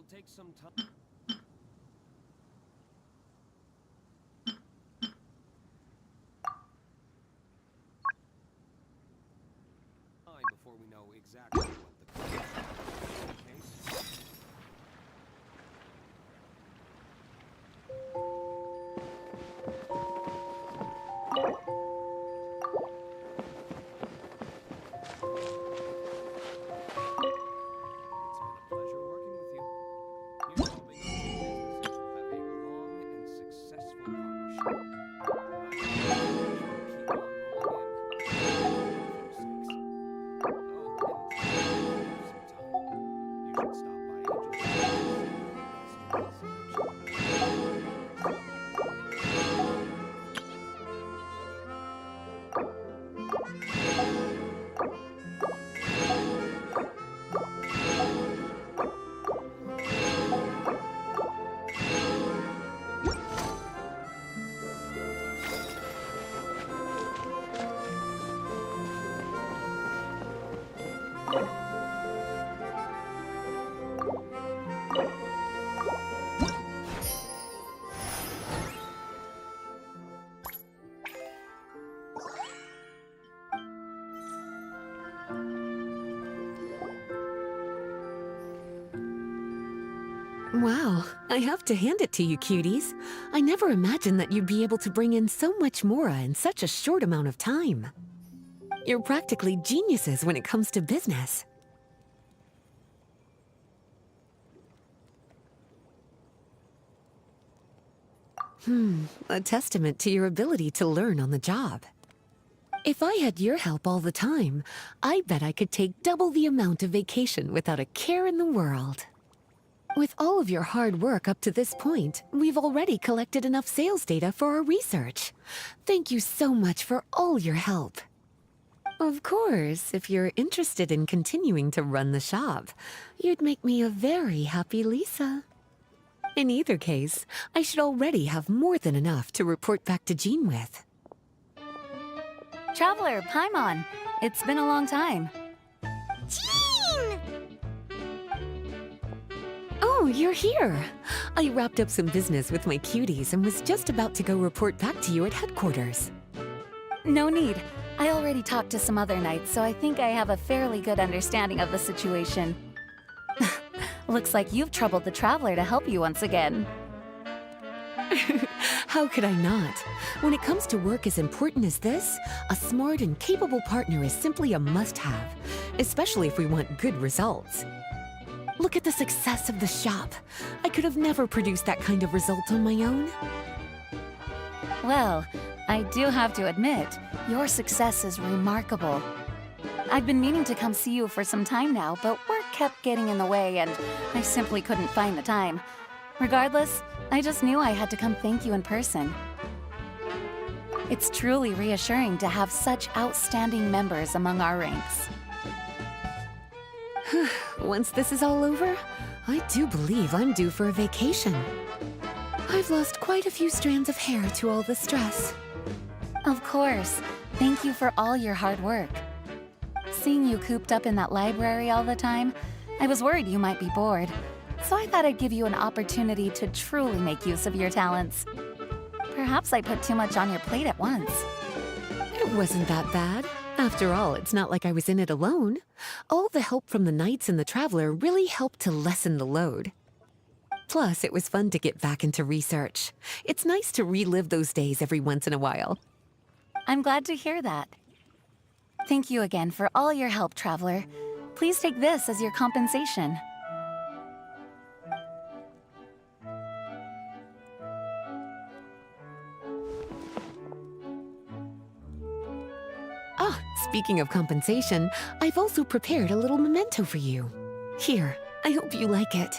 take some time. Before we know exactly what the case. Wow, I have to hand it to you, cuties. I never imagined that you'd be able to bring in so much mora in such a short amount of time. You're practically geniuses when it comes to business. A testament to your ability to learn on the job. If I had your help all the time, I bet I could take double the amount of vacation without a care in the world. With all of your hard work up to this point, we've already collected enough sales data for our research. Thank you so much for all your help. Of course, if you're interested in continuing to run the shop, you'd make me a very happy Lisa. In either case, I should already have more than enough to report back to Jean with. Traveler, Paimon, it's been a long time. Jean! Oh, you're here. I wrapped up some business with my cuties and was just about to go report back to you at headquarters. No need. I already talked to some other knights, so I think I have a fairly good understanding of the situation. Looks like you've troubled the Traveler to help you once again. How could I not? When it comes to work as important as this, a smart and capable partner is simply a must-have, especially if we want good results. Look at the success of the shop. I could have never produced that kind of result on my own. Well, I do have to admit, your success is remarkable. I've been meaning to come see you for some time now, but work kept getting in the way and I simply couldn't find the time. Regardless, I just knew I had to come thank you in person. It's truly reassuring to have such outstanding members among our ranks. Once this is all over, I do believe I'm due for a vacation. I've lost quite a few strands of hair to all the stress. Of course. Thank you for all your hard work. Seeing you cooped up in that library all the time, I was worried you might be bored. So I thought I'd give you an opportunity to truly make use of your talents. Perhaps I put too much on your plate at once. It wasn't that bad. After all, it's not like I was in it alone. All the help from the Knights and the Traveler really helped to lessen the load. Plus, it was fun to get back into research. It's nice to relive those days every once in a while. I'm glad to hear that. Thank you again for all your help, Traveler. Please take this as your compensation. Ah, speaking of compensation, I've also prepared a little memento for you. Here, I hope you like it.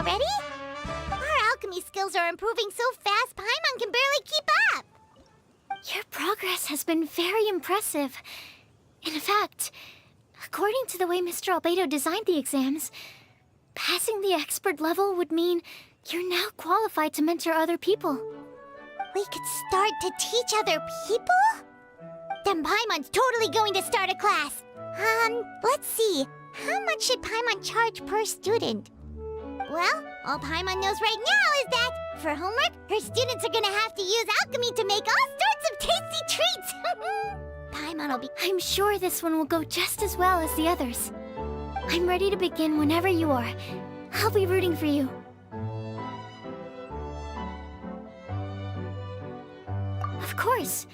already? Our alchemy skills are improving so fast, Paimon can barely keep up. Your progress has been very impressive. In fact, according to the way Mr. Albedo designed the exams, passing the expert level would mean you're now qualified to mentor other people. We could start to teach other people? Then Paimon's totally going to start a class. Let's see. How much should Paimon charge per student? Well, all Paimon knows right now is that, for homework, her students are gonna have to use alchemy to make all sorts of tasty treats! Paimon will be... I'm sure this one will go just as well as the others. I'm ready to begin whenever you are. I'll be rooting for you. Of course.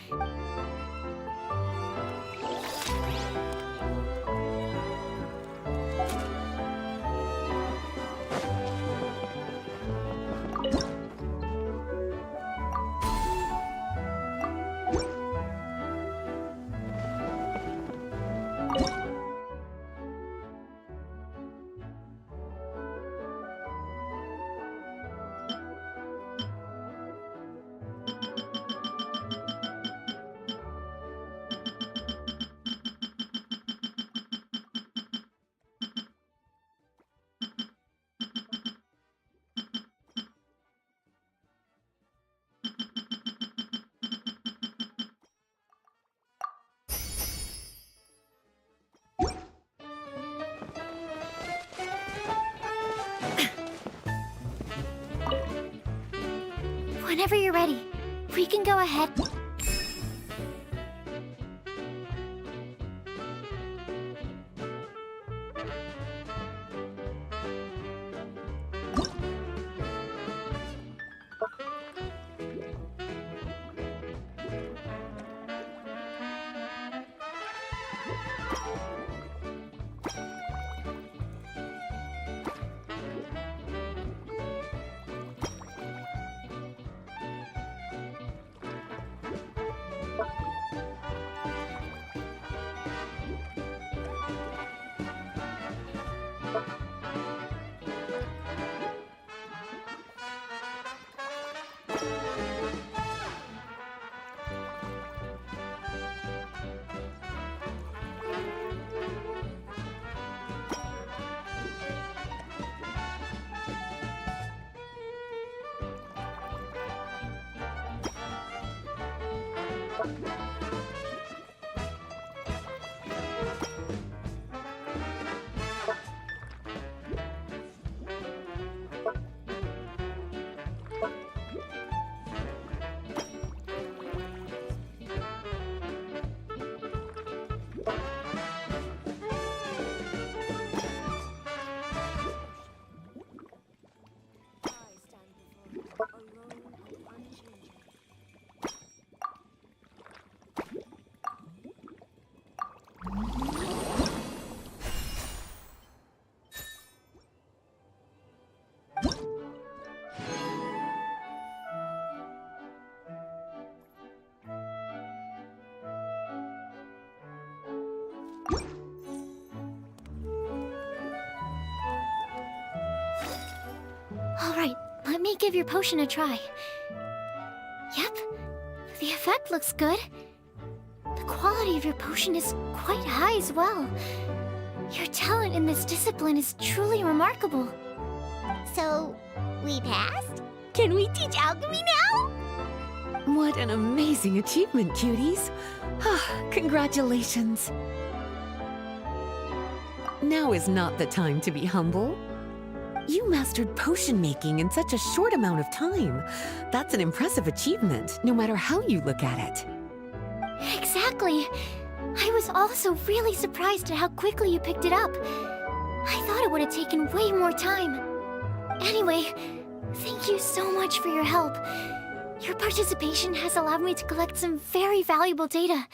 Whenever you're ready, we can go ahead. Alright, let me give your potion a try. Yep, the effect looks good. The quality of your potion is quite high as well. Your talent in this discipline is truly remarkable. So, we passed? Can we teach alchemy now? What an amazing achievement, cuties. Congratulations. Now is not the time to be humble. You mastered potion making in such a short amount of time. That's an impressive achievement, no matter how you look at it. Exactly. I was also really surprised at how quickly you picked it up. I thought it would have taken way more time. Anyway, thank you so much for your help. Your participation has allowed me to collect some very valuable data.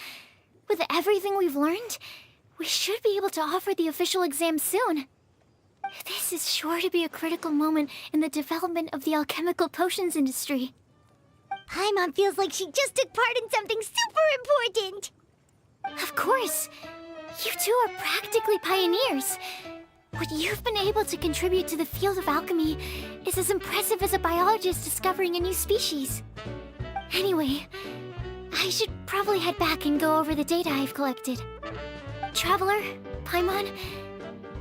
With everything we've learned, we should be able to offer the official exam soon. This is sure to be a critical moment in the development of the alchemical potions industry. Paimon feels like she just took part in something super important. Of course. You two are practically pioneers. What you've been able to contribute to the field of alchemy is as impressive as a biologist discovering a new species. Anyway, I should probably head back and go over the data I've collected. Traveler, Paimon,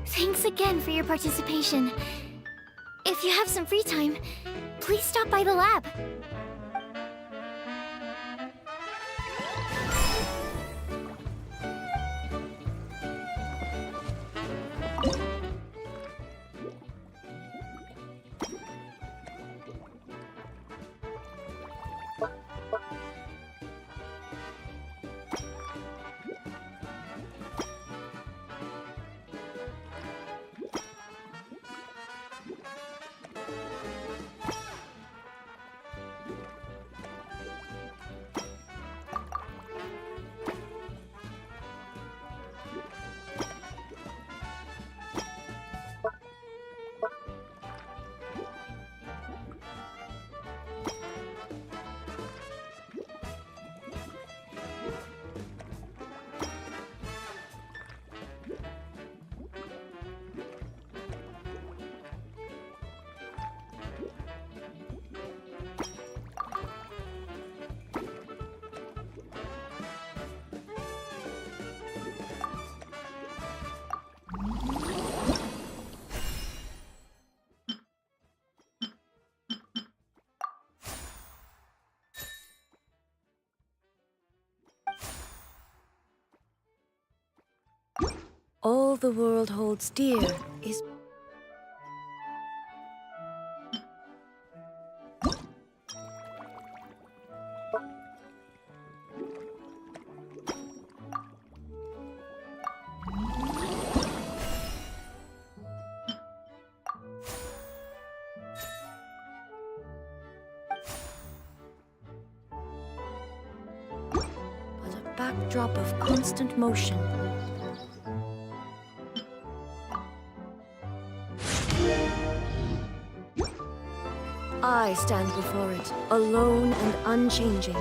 thanks again for your participation. If you have some free time, please stop by the lab. All the world holds dear is... But a backdrop of constant motion. I stand before it, alone and unchanging.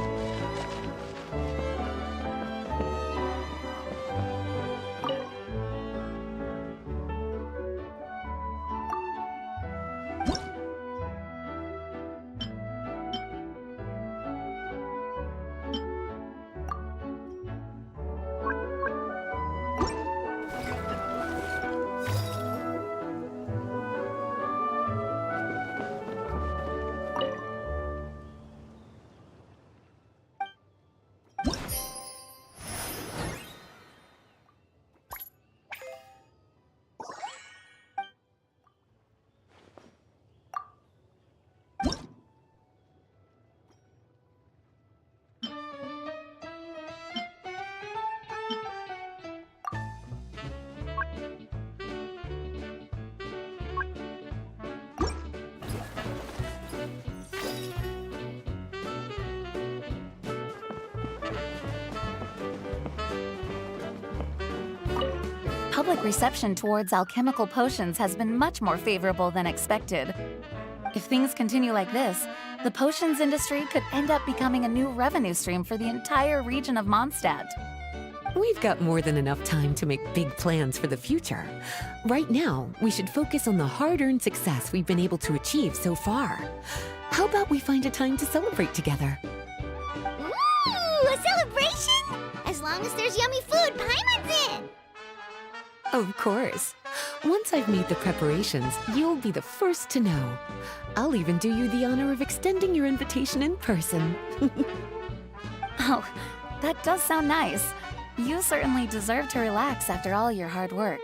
Public reception towards alchemical potions has been much more favorable than expected. If things continue like this, the potions industry could end up becoming a new revenue stream for the entire region of Mondstadt. We've got more than enough time to make big plans for the future. Right now, we should focus on the hard-earned success we've been able to achieve so far. How about we find a time to celebrate together? Ooh, a celebration? As long as there's yummy food, Paimon's in! Of course. Once I've made the preparations, you'll be the first to know. I'll even do you the honor of extending your invitation in person. Oh, that does sound nice. You certainly deserve to relax after all your hard work.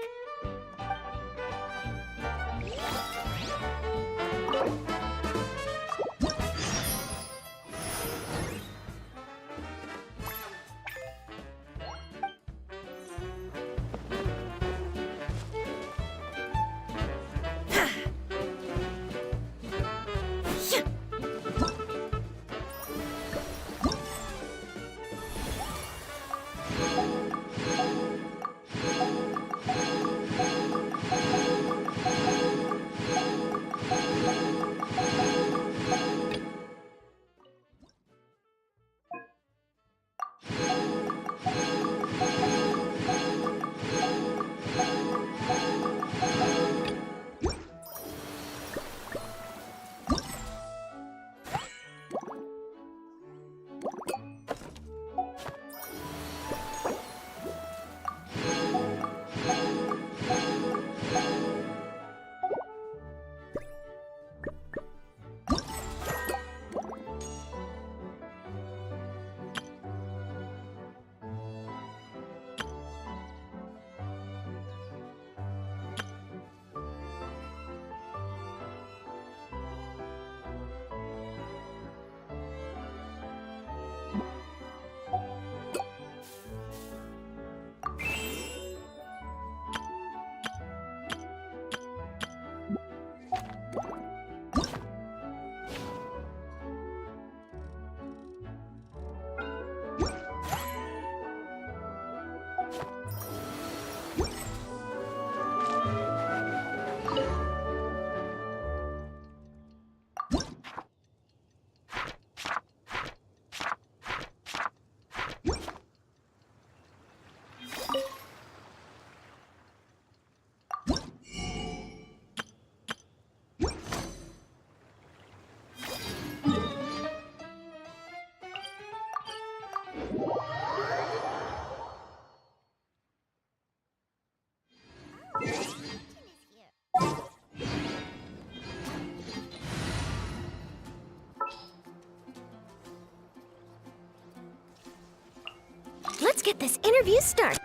Let's get this interview started.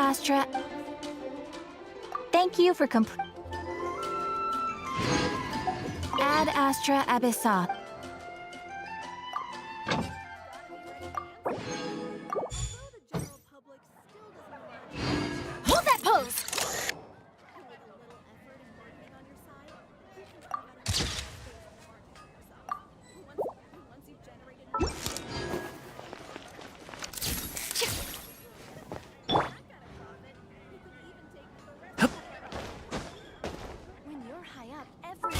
Astra. Thank you for Ad Astra Abyssa. Hold that pose! When you're high up, everyone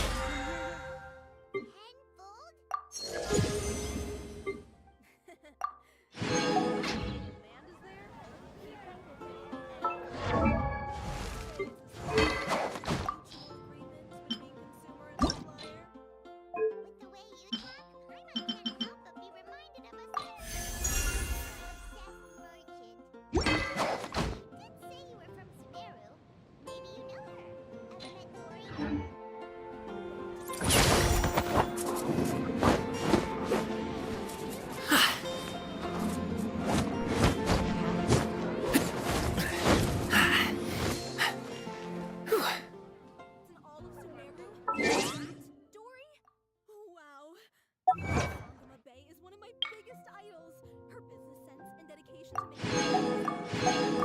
can hear you. With the way you talk, Paimon can't help but be reminded of us. Merchant. You did say you were from Sumeru. Maybe you know her. Ever met Dory? Dory? Wow. Sangoma Bay is one of my biggest idols. Her business sense and dedication to making